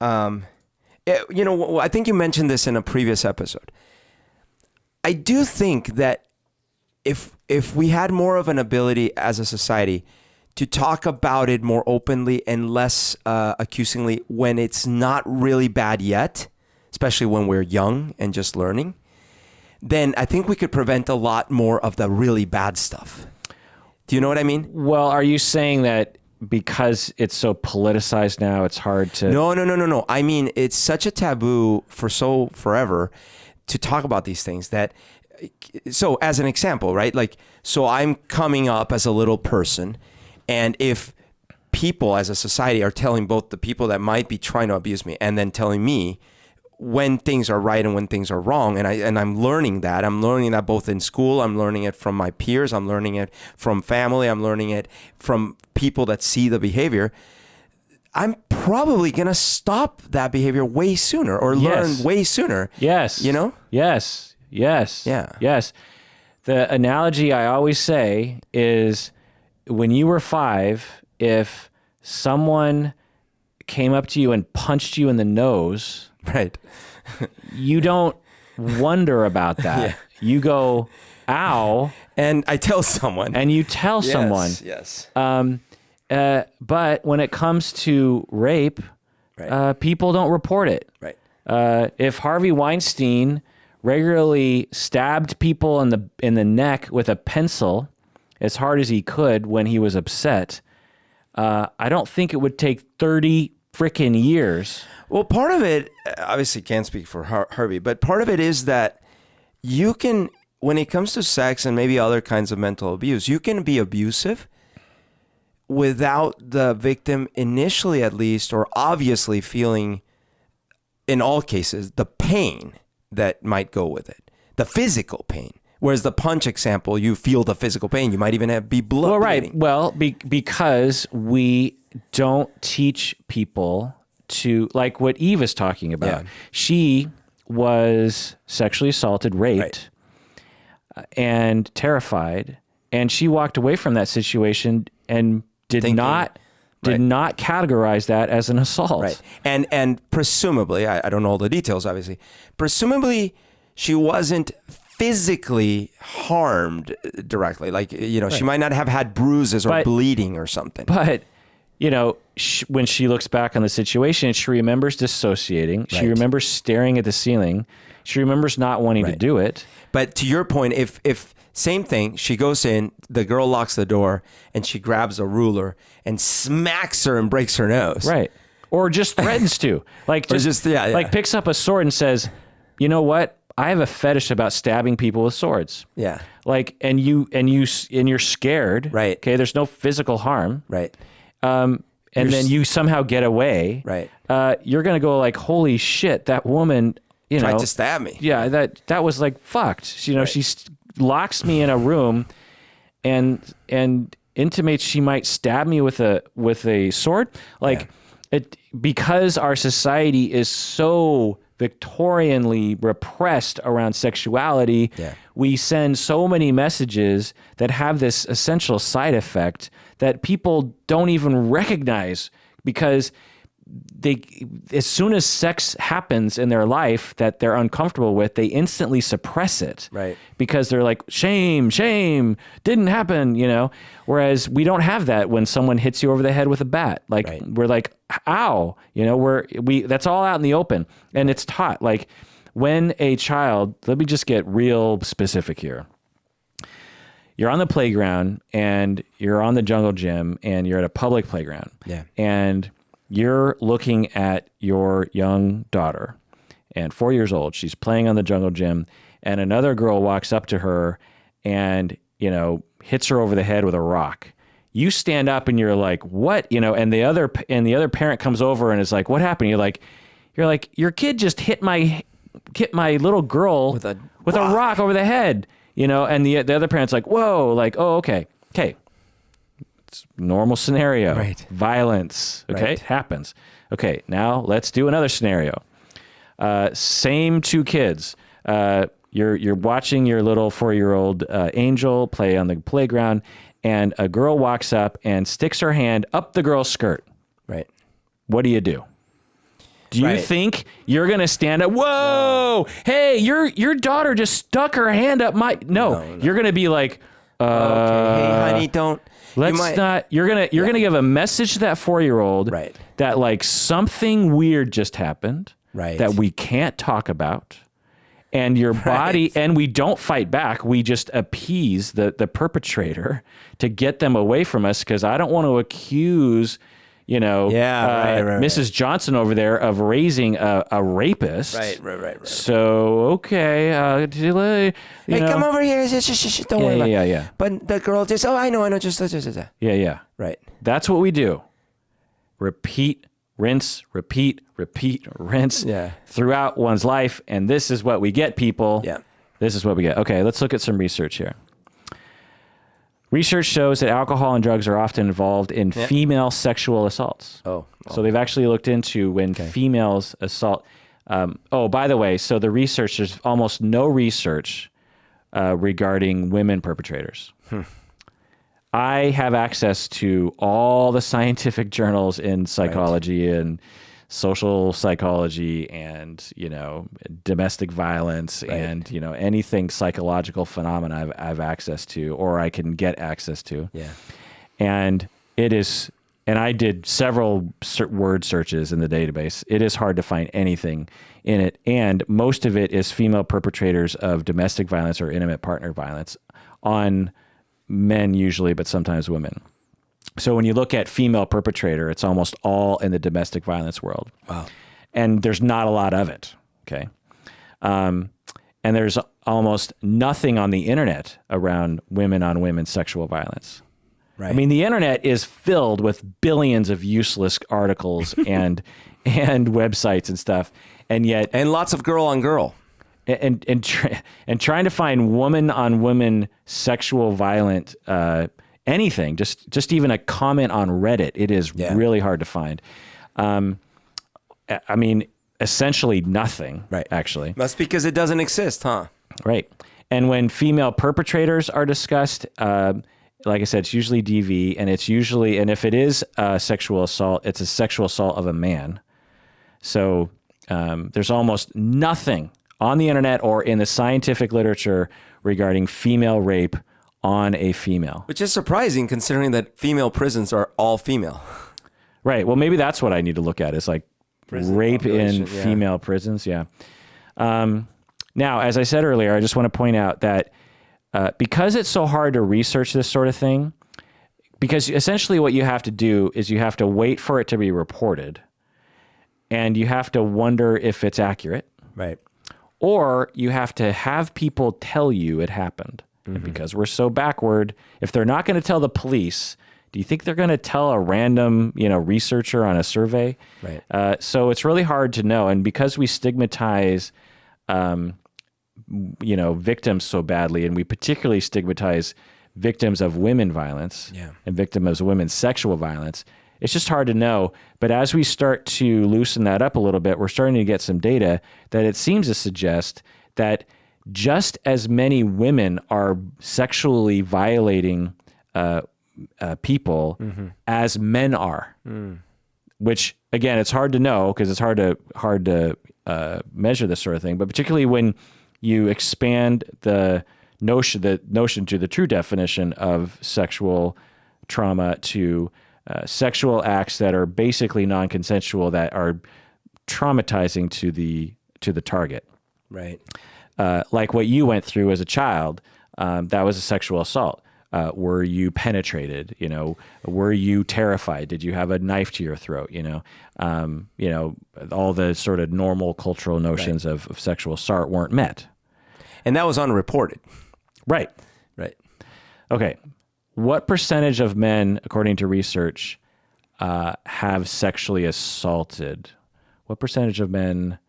I think you mentioned this in a previous episode. I do think that if we had more of an ability as a society to talk about it more openly and less accusingly when it's not really bad yet, especially when we're young and just learning, then I think we could prevent a lot more of the really bad stuff. Do you know what I mean?
Well, are you saying that because it's so politicized now, it's hard to...
No. I mean, it's such a taboo forever to talk about these things that... So as an example, right? Like, so I'm coming up as a little person, and if people as a society are telling both the people that might be trying to abuse me and then telling me when things are right and when things are wrong, and I'm learning that. I'm learning that both in school, I'm learning it from my peers, I'm learning it from family, I'm learning it from people that see the behavior. I'm probably going to stop that behavior way sooner, or learn way sooner.
Yes. Yes.
Yeah.
Yes. The analogy I always say is, when you were 5, if someone came up to you and punched you in the nose...
Right.
You don't wonder about that.
Yeah.
You go, ow.
And I tell someone.
And you tell someone.
Yes.
But when it comes to rape,
Right.
People don't report it.
Right.
If Harvey Weinstein regularly stabbed people in the neck with a pencil as hard as he could when he was upset, I don't think it would take 30 freaking years.
Well, part of it, obviously can't speak for Harvey, but part of it is that you can, when it comes to sex and maybe other kinds of mental abuse, you can be abusive without the victim initially, at least, or obviously feeling, in all cases, the pain that might go with it, the physical pain. Whereas the punch example, you feel the physical pain. You might even be blood.
Well, right. Well, because we don't teach people to, like what Eve is talking about.
Yeah.
She was sexually assaulted, raped, and terrified, and she walked away from that situation and did not categorize that as an assault.
Right. And presumably, I don't know all the details, obviously. Presumably, she wasn't physically harmed directly. Like, she might not have had bruises or bleeding or something.
But, when she looks back on the situation, she remembers dissociating.
Right.
She remembers staring at the ceiling. She remembers not wanting to do it.
But to your point, if same thing, she goes in, the girl locks the door, and she grabs a ruler and smacks her and breaks her nose.
Right. Or just threatens to. Like, like picks up a sword and says, you know what? I have a fetish about stabbing people with swords.
Yeah.
Like, and you're scared.
Right.
Okay. There's no physical harm.
Right.
And then you somehow get away.
Right.
You're going to go like, holy shit, that woman,
tried to stab me.
Yeah. That was like fucked. She locks me in a room and intimates she might stab me with a sword. Like because our society is so Victorianly repressed around sexuality, we send so many messages that have this essential side effect that people don't even recognize, because as soon as sex happens in their life that they're uncomfortable with, they instantly suppress it.
Right.
Because they're like, shame, didn't happen, Whereas we don't have that when someone hits you over the head with a bat. Like, we're like, ow, that's all out in the open. And it's taught. Like, when a child, let me just get real specific here. You're on the playground and you're on the jungle gym and you're at a public playground.
Yeah.
And you're looking at your young daughter, and 4 years old. She's playing on the jungle gym, and another girl walks up to her and, hits her over the head with a rock. You stand up and you're like, what? And the other parent comes over and is like, what happened? You're like, your kid just hit my little girl with a rock over the head, and the other parent's like, whoa, like, oh, okay. It's normal scenario.
Right.
Violence. Okay.
Right.
It happens. Okay. Now let's do another scenario. Same two kids. You're watching your little 4-year-old Angel play on the playground, and a girl walks up and sticks her hand up the girl's skirt.
Right.
What do you do? Do you think you're going to stand up? Whoa! No. Hey, your daughter just stuck her hand up my... No. You're going to be like,
okay. Hey, honey, don't...
Let's not... You're going to give a message to that 4-year-old that like something weird just happened that we can't talk about. And your body, and we don't fight back. We just appease the perpetrator to get them away from us, because I don't want to accuse, Mrs. Johnson over there of raising a rapist.
Right.
So, okay.
Hey, come over here. Don't worry about it.
Yeah.
But the girl just, I know. Just.
Yeah.
Right.
That's what we do. Repeat, rinse, repeat, rinse throughout one's life. And this is what we get, people.
Yeah.
This is what we get. Okay, let's look at some research here. Research shows that alcohol and drugs are often involved in female sexual assaults. So they've actually looked into when females assault. By the way, so the research, there's almost no research regarding women perpetrators. I have access to all the scientific journals in psychology and social psychology and, domestic violence and, anything psychological phenomena I have access to, or I can get access to.
Yeah.
And I did several word searches in the database. It is hard to find anything in it. And most of it is female perpetrators of domestic violence or intimate partner violence on men usually, but sometimes women. So when you look at female perpetrator, it's almost all in the domestic violence world.
Wow.
And there's not a lot of it. Okay. And there's almost nothing on the internet around women on women sexual violence.
Right.
I mean, the internet is filled with billions of useless articles and websites and stuff. And yet,
and lots of girl on girl.
And trying to find woman on woman sexual violent anything, just even a comment on Reddit, it is really hard to find. I mean, essentially nothing. Right. Actually,
that's because it doesn't exist, huh?
Right. And when female perpetrators are discussed, like I said, it's usually DV, and if it is sexual assault, it's a sexual assault of a man. So there's almost nothing on the internet or in the scientific literature regarding female rape on a female.
Which is surprising considering that female prisons are all female.
Right. Well, maybe that's what I need to look at is like prison rape in female prisons. Yeah. Now, as I said earlier, I just want to point out that because it's so hard to research this sort of thing, because essentially what you have to do is you have to wait for it to be reported, and you have to wonder if it's accurate.
Right.
Or you have to have people tell you it happened. And because we're so backward, if they're not going to tell the police, do you think they're going to tell a random, researcher on a survey?
Right.
So it's really hard to know. And because we stigmatize, victims so badly, and we particularly stigmatize victims of women violence and victims of women's sexual violence, it's just hard to know. But as we start to loosen that up a little bit, we're starting to get some data that it seems to suggest that just as many women are sexually violating people as men are, which again, it's hard to know because it's hard to measure this sort of thing. But particularly when you expand the notion to the true definition of sexual trauma to sexual acts that are basically non-consensual, that are traumatizing to the target.
Right.
Like what you went through as a child, that was a sexual assault. Were you penetrated? Were you terrified? Did you have a knife to your throat? All the sort of normal cultural notions of sexual assault weren't met.
And that was unreported.
Right.
Right.
Okay. what percentage of men, according to research, have sexually assaulted? What percentage of men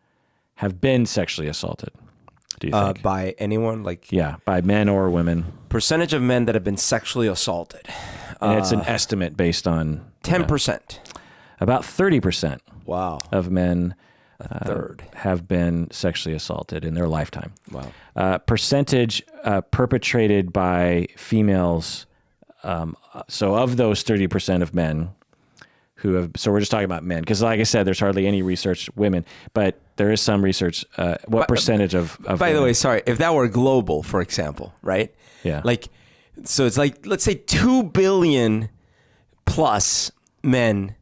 have been sexually assaulted? Do you think?
By anyone?
Yeah, by men or women.
Percentage of men that have been sexually assaulted.
And it's an estimate based on
10%.
About 30%.
Wow.
Of men
A third.
have been sexually assaulted in their lifetime.
Wow.
Percentage perpetrated by females. So of those 30% of men who have, so we're just talking about men, because like I said, there's hardly any research women, but there is some research. What percentage of
By
women?
the way, sorry, if that were global, for example, right?
Yeah.
So it's let's say 2 billion plus men.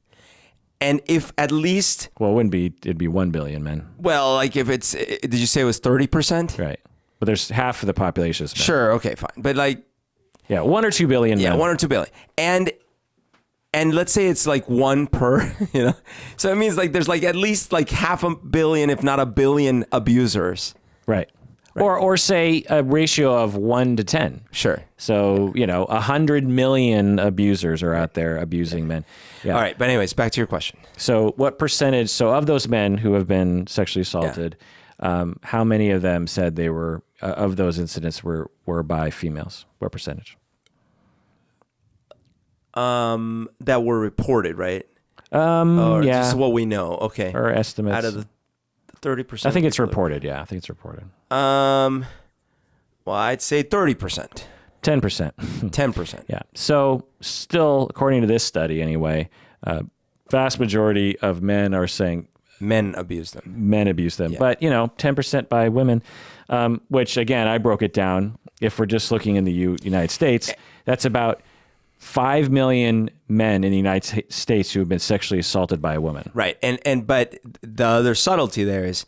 And if at least,
Well, it wouldn't be, it'd be 1 billion men.
well, if it's, did you say it was 30%?
Right. But there's half of the population is men.
Sure. Okay, fine. But
Yeah, 1 or 2 billion men.
1 or 2 billion. And let's say it's one per, so it means there's at least 500 million, if not 1 billion abusers.
Right. Or say a ratio of 1 to 10.
Sure.
So, 100 million abusers are out there abusing men. Yeah.
All right. But anyways, back to your question.
So what percentage, so of those men who have been sexually assaulted, how many of them said they were, of those incidents were by females? What percentage?
That were reported, right?
Yeah.
Just what we know. Okay.
Or estimates.
Out of the 30%.
I think it's reported. Yeah, I think it's reported.
Well, I'd say 30%.
10%.
10%.
Yeah. So still, according to this study anyway, vast majority of men are saying
Men abuse them.
men abuse them.
Yeah.
But, 10% by women, which again, I broke it down. If we're just looking in the United States, that's about 5 million men in the United States who have been sexually assaulted by a woman.
Right. But the other subtlety there is,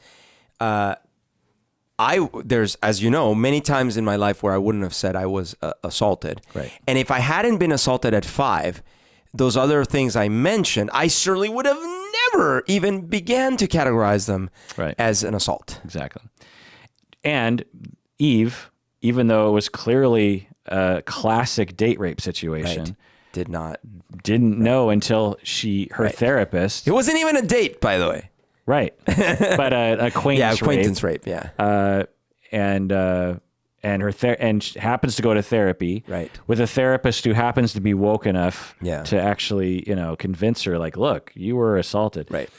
there's, as you know, many times in my life where I wouldn't have said I was assaulted.
Right.
And if I hadn't been assaulted at 5, those other things I mentioned, I certainly would have never even began to categorize them
Right.
as an assault.
Exactly. And Eve, even though it was clearly a classic date rape situation,
Right.
didn't know until her
Right.
therapist.
It wasn't even a date, by the way.
Right. But acquaintance
rape. Yeah.
And she happens to go to therapy
Right.
with a therapist who happens to be woke enough
Yeah.
to actually, convince her, look, you were assaulted.
Right.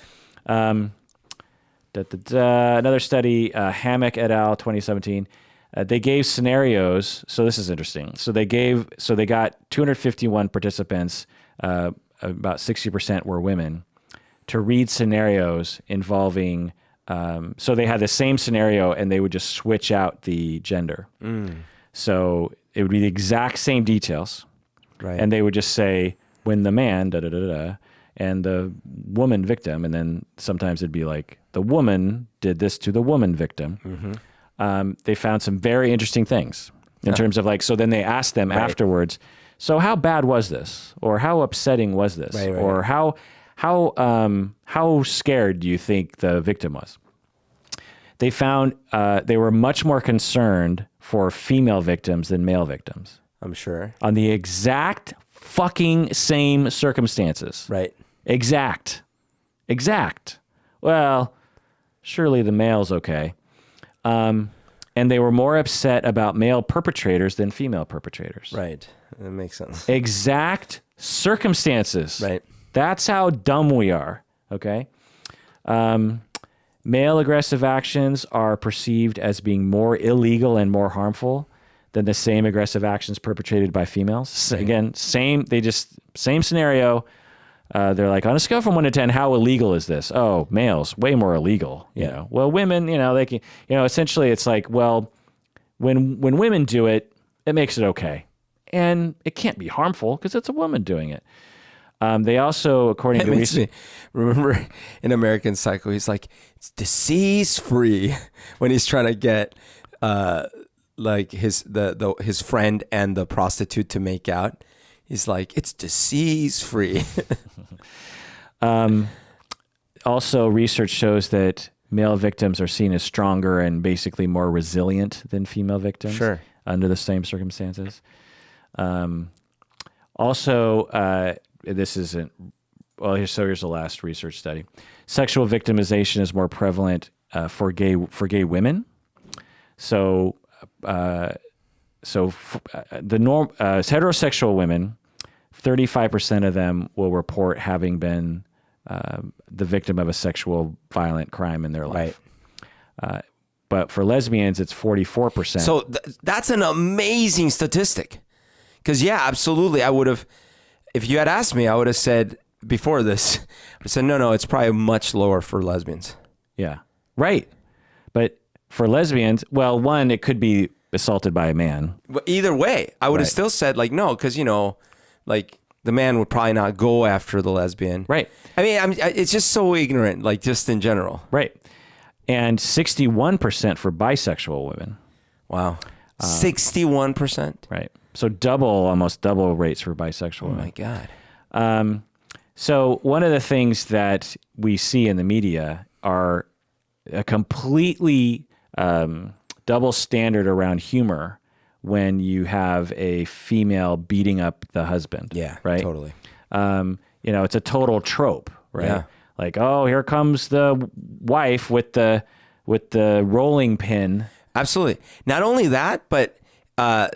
Another study, Hammock et al. 2017. They gave scenarios. So this is interesting. So they got 251 participants. About 60% were women, to read scenarios involving. So they had the same scenario, and they would just switch out the gender. So it would be the exact same details,
Right.
and they would just say when the man and the woman victim, and then sometimes it'd be the woman did this to the woman victim.
Mm-hmm.
They found some very interesting things in terms of so then they asked them afterwards, so how bad was this? Or how upsetting was this?
Right.
Or how scared do you think the victim was? They found they were much more concerned for female victims than male victims
I'm sure.
on the exact fucking same circumstances.
Right.
Exact. Well, surely the male's okay. And they were more upset about male perpetrators than female perpetrators.
Right. That makes sense.
Exact circumstances.
Right.
That's how dumb we are. Okay. Male aggressive actions are perceived as being more illegal and more harmful than the same aggressive actions perpetrated by females.
Right.
Again, same scenario. They're on a scale from 1 to 10, how illegal is this? Oh, males, way more illegal. You know, well, women, they can, essentially it's well, when women do it, it makes it okay. And it can't be harmful because it's a woman doing it. They also, according to research,
remember in American Psycho, he's it's disease free when he's trying to get his friend and the prostitute to make out. He's it's disease free.
Also, research shows that male victims are seen as stronger and basically more resilient than female victims.
Sure.
Under the same circumstances. Also, this isn't. Well, here's the last research study. Sexual victimization is more prevalent for gay women. So, the norm heterosexual women, 35% of them will report having been the victim of a sexual violent crime in their life. Right. But for lesbians, it's 44%.
So that's an amazing statistic. Because yeah, absolutely, I would have. If you had asked me, I would have said before this. I said no, it's probably much lower for lesbians.
Yeah, right. But for lesbians, well, one, it could be assaulted by a man.
But either way, I would have still said like no, because like the man would probably not go after the lesbian.
Right.
I mean, it's just so ignorant, like just in general.
Right. And 61% for bisexual women.
Wow. 61%.
Right. So almost double rates for bisexual women.
Oh my God.
So one of the things that we see in the media are a completely double standard around humor when you have a female beating up the husband.
Yeah,
right.
Totally.
It's a total trope, right? Yeah. Like, oh, here comes the wife with the rolling pin.
Absolutely. Not only that, but the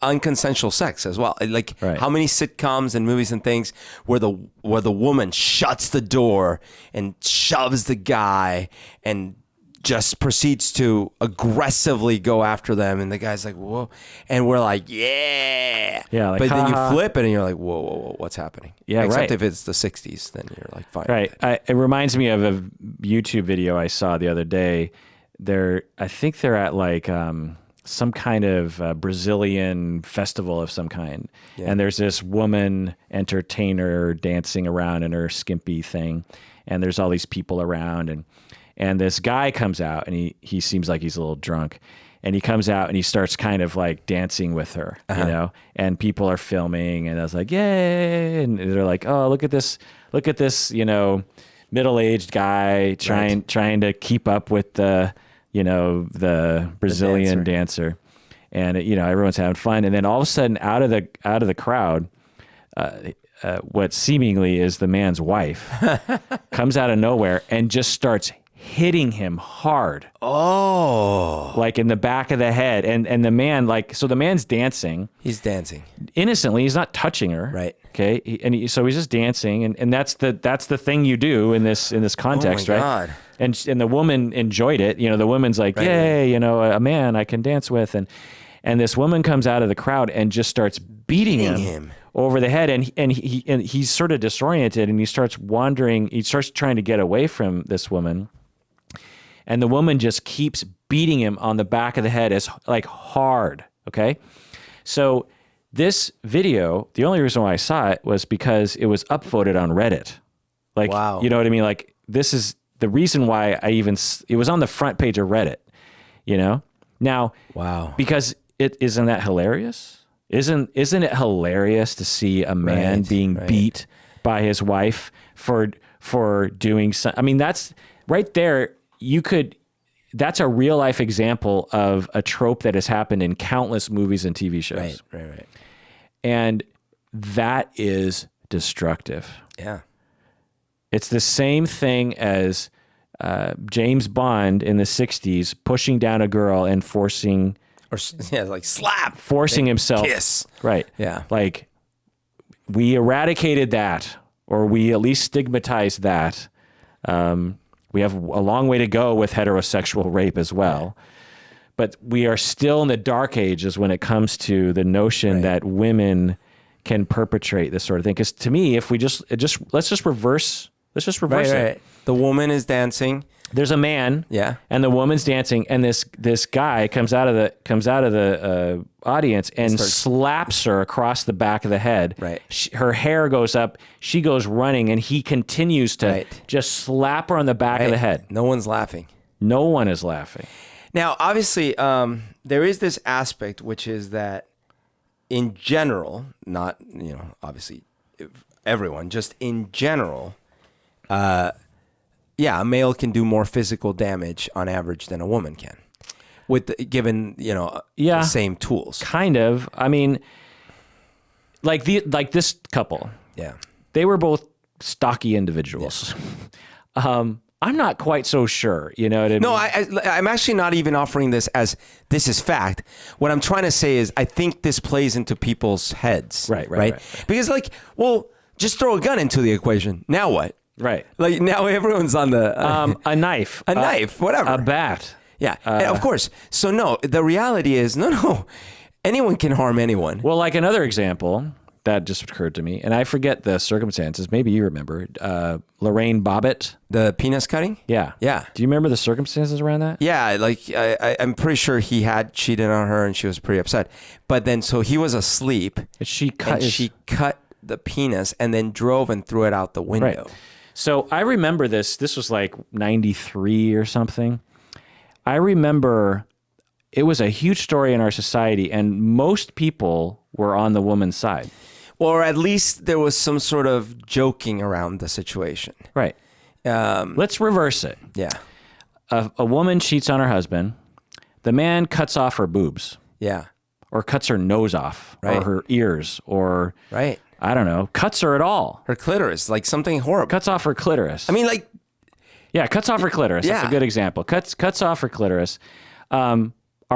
unconsensual sex as well. Like how many sitcoms and movies and things where the woman shuts the door and shoves the guy and just proceeds to aggressively go after them, and the guy's like, whoa, and we're like, yeah,
like,
but then you flip it and you're like, whoa, what's happening?
Yeah,
except if it's the 60s, then you're like, fine.
Right. It reminds me of a YouTube video I saw the other day. I think they're at like some kind of Brazilian festival of some kind, and there's this woman entertainer dancing around in her skimpy thing, and there's all these people around, and this guy comes out, and he seems like he's a little drunk, and he comes out and he starts kind of like dancing with her, and people are filming, and I was like, yay, and they're like, oh, look at this, middle-aged guy trying to keep up with the Brazilian dancer, and everyone's having fun, and then all of a sudden out of the crowd, what seemingly is the man's wife comes out of nowhere and just starts hitting him hard.
Oh.
Like in the back of the head. And the man, so the man's dancing.
He's dancing.
Innocently. He's not touching her.
Right.
Okay. So he's just dancing. And that's the thing you do in this context,
oh my
right?
God.
And the woman enjoyed it. The woman's like, yay, a man I can dance with. And this woman comes out of the crowd and just starts beating him over the head. And he's sort of disoriented, and he starts wandering. He starts trying to get away from this woman. And the woman just keeps beating him on the back of the head hard. Okay. So this video, the only reason why I saw it was because it was upvoted on Reddit.
Wow.
You know what I mean? Like, this is the reason why it was on the front page of Reddit, Now,
wow.
Because isn't that hilarious? Isn't it hilarious to see a man being beat by his wife for doing something? I mean, that's right there. That's a real life example of a trope that has happened in countless movies and TV shows.
Right.
And that is destructive.
Yeah.
It's the same thing as James Bond in the 60s pushing down a girl and forcing himself.
Kiss.
Right.
Yeah.
Like, we eradicated that, or we at least stigmatized that. We have a long way to go with heterosexual rape as well. But we are still in the dark ages when it comes to the notion that women can perpetrate this sort of thing. Because to me, if we let's just reverse it.
Right. The woman is dancing.
There's a man, and the woman's dancing, and this guy comes out of the audience and slaps her across the back of the head.
Right.
Her hair goes up. She goes running, and he continues to just slap her on the back of the head.
No one's laughing.
No one is laughing.
Now, obviously, there is this aspect, which is that in general, not obviously everyone, just in general. A male can do more physical damage on average than a woman can, given the same tools.
Kind of. I mean, like this couple.
Yeah.
They were both stocky individuals. I'm not quite so sure. You know what I mean?
No, I'm actually not even offering this as this is fact. What I'm trying to say is I think this plays into people's heads. Right. Because like, well, just throw a gun into the equation. Now what?
Right.
Like now everyone's on the
a knife,
whatever,
a bat.
Yeah, and of course. So no, the reality is no, anyone can harm anyone.
Well, like another example that just occurred to me, and I forget the circumstances. Maybe you remember Lorraine Bobbitt.
The penis cutting?
Yeah.
Yeah.
Do you remember the circumstances around that?
Yeah, like I'm pretty sure he had cheated on her and she was pretty upset. But then so he was asleep.
She cut
the penis and then drove and threw it out the window.
Right. So I remember this. This was like 93 or something. I remember it was a huge story in our society, and most people were on the woman's side.
Or at least there was some sort of joking around the situation.
Right. Let's reverse it.
Yeah.
A woman cheats on her husband. The man cuts off her boobs.
Yeah.
Or cuts her nose off.
Right.
Or her ears. Or,
right.
I don't know, cuts her at all.
Her clitoris, like something horrible.
Cuts off her clitoris.
I mean, like...
Yeah, cuts off her clitoris.
Yeah.
That's a good example. Cuts off her clitoris. Are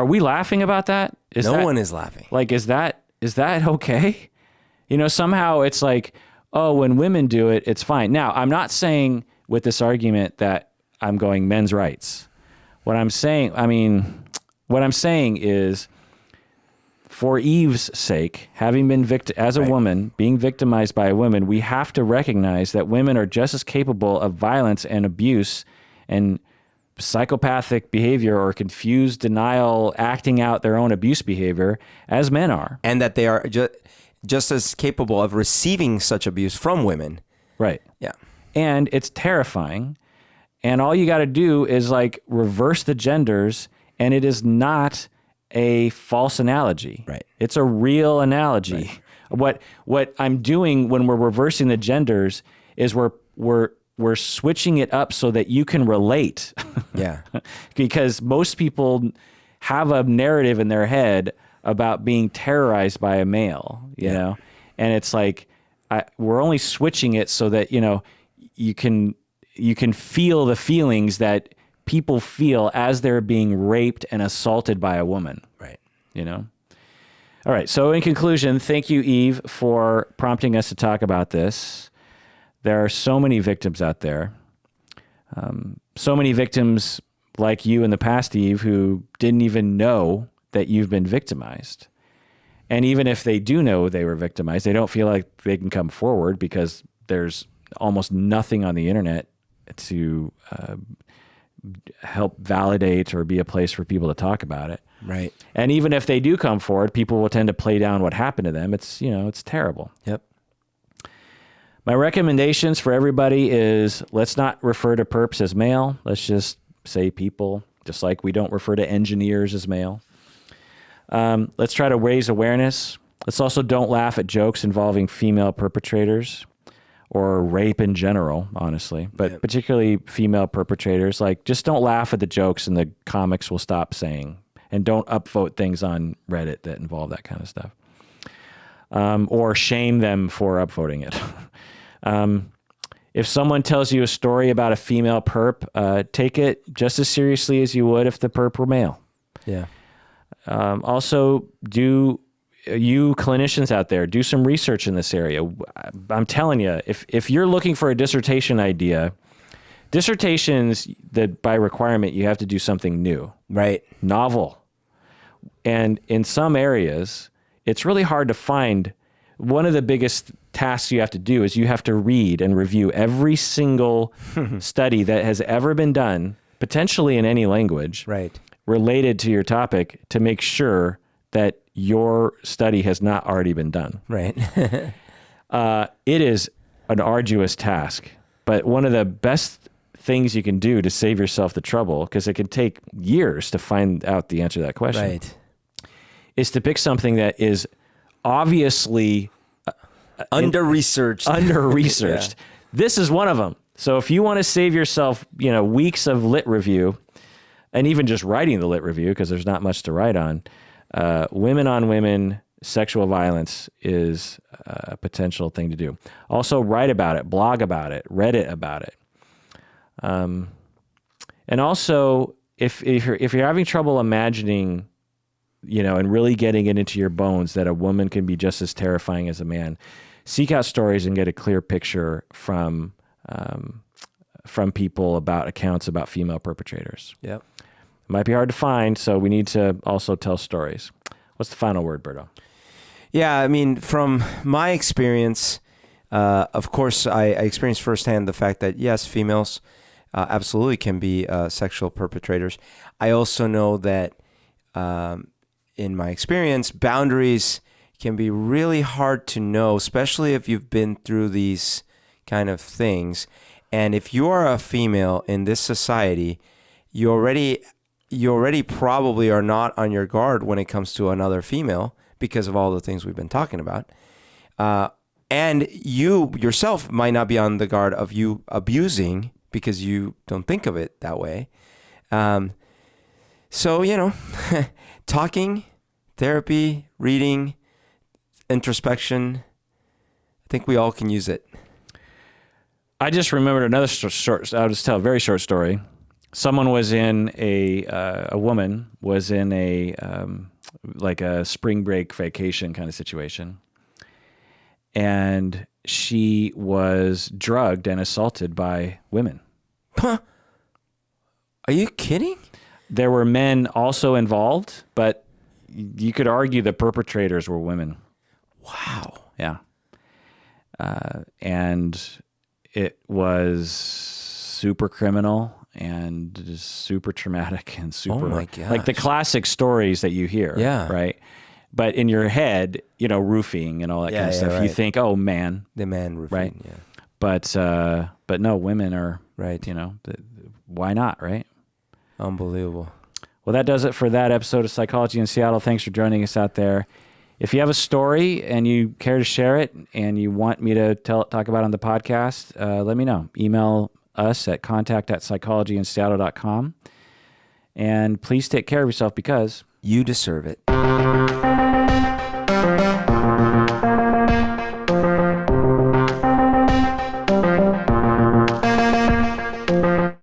we laughing about that?
No one is laughing.
Like, is that okay? You know, somehow it's like, oh, when women do it, it's fine. Now, I'm not saying with this argument that I'm going men's rights. What I'm saying is, for Eve's sake, having been as a woman, being victimized by a woman, we have to recognize that women are just as capable of violence and abuse and psychopathic behavior or confused denial, acting out their own abuse behavior as men are.
And that they are just as capable of receiving such abuse from women.
Right.
Yeah.
And it's terrifying. And all you got to do is like reverse the genders, and it is not a false analogy.
Right.
It's a real analogy. Right. What I'm doing when we're reversing the genders is we're switching it up so that you can relate.
Yeah.
Because most people have a narrative in their head about being terrorized by a male, you know? And it's like, we're only switching it so that, you know, you can feel the feelings that people feel as they're being raped and assaulted by a woman.
Right.
You know? All right. So in conclusion, thank you, Eve, for prompting us to talk about this. There are so many victims out there. So many victims like you in the past, Eve, who didn't even know that you've been victimized. And even if they do know they were victimized, they don't feel like they can come forward because there's almost nothing on the internet to help validate or be a place for people to talk about it.
Right.
And even if they do come forward, people will tend to play down what happened to them. It's, you know, it's terrible.
Yep.
My recommendations for everybody is let's not refer to perps as male. Let's just say people, just like we don't refer to engineers as male. Let's try to raise awareness. Let's also don't laugh at jokes involving female perpetrators or rape in general, honestly, but particularly female perpetrators. Like, just don't laugh at the jokes and the comics will stop saying, and don't upvote things on Reddit that involve that kind of stuff. Or shame them for upvoting it. If someone tells you a story about a female perp, take it just as seriously as you would if the perp were male.
Yeah.
Also, you clinicians out there, do some research in this area. I'm telling you, if you're looking for a dissertation idea, dissertations that by requirement, you have to do something new.
Right.
Novel. And in some areas, it's really hard to find. One of the biggest tasks you have to do is you have to read and review every single study that has ever been done, potentially in any language,
right,
related to your topic, to make sure that your study has not already been done.
Right.
It is an arduous task, but one of the best things you can do to save yourself the trouble, because it can take years to find out the answer to that question,
right,
is to pick something that is obviously
under-researched.
Yeah. This is one of them. So if you want to save yourself, weeks of lit review, and even just writing the lit review, because there's not much to write on, women sexual violence is a potential thing to do. Also, write about it, blog about it, Reddit about it. And also, if you're having trouble imagining, and really getting it into your bones that a woman can be just as terrifying as a man, seek out stories and get a clear picture from people about accounts about female perpetrators.
Yep.
It might be hard to find, so we need to also tell stories. What's the final word, Berto?
Yeah, I mean, from my experience, of course, I experienced firsthand the fact that, yes, females absolutely can be sexual perpetrators. I also know that in my experience, boundaries can be really hard to know, especially if you've been through these kind of things. And if you are a female in this society, you already probably are not on your guard when it comes to another female because of all the things we've been talking about. And you yourself might not be on the guard of you abusing because you don't think of it that way. So, talking, therapy, reading, introspection, I think we all can use it.
I just remembered another I'll just tell a very short story. Someone was in a woman was in like a spring break vacation kind of situation. And she was drugged and assaulted by women.
Huh? Are you kidding?
There were men also involved, but you could argue the perpetrators were women.
Wow.
Yeah. And it was super criminal and just super traumatic and super,
oh my gosh,
like the classic stories that you hear.
Yeah.
Right. But in your head, roofing and all that kind of stuff,
right.
you think, oh man,
the man roofing.
right.
Yeah.
But no, women are,
right.
Why not? Right.
Unbelievable.
Well, that does it for that episode of Psychology in Seattle. Thanks for joining us out there. If you have a story and you care to share it and you want me to talk about it on the podcast, let me know. Email us at contact@psychologyinseattle.com. And please take care of yourself because
you deserve it.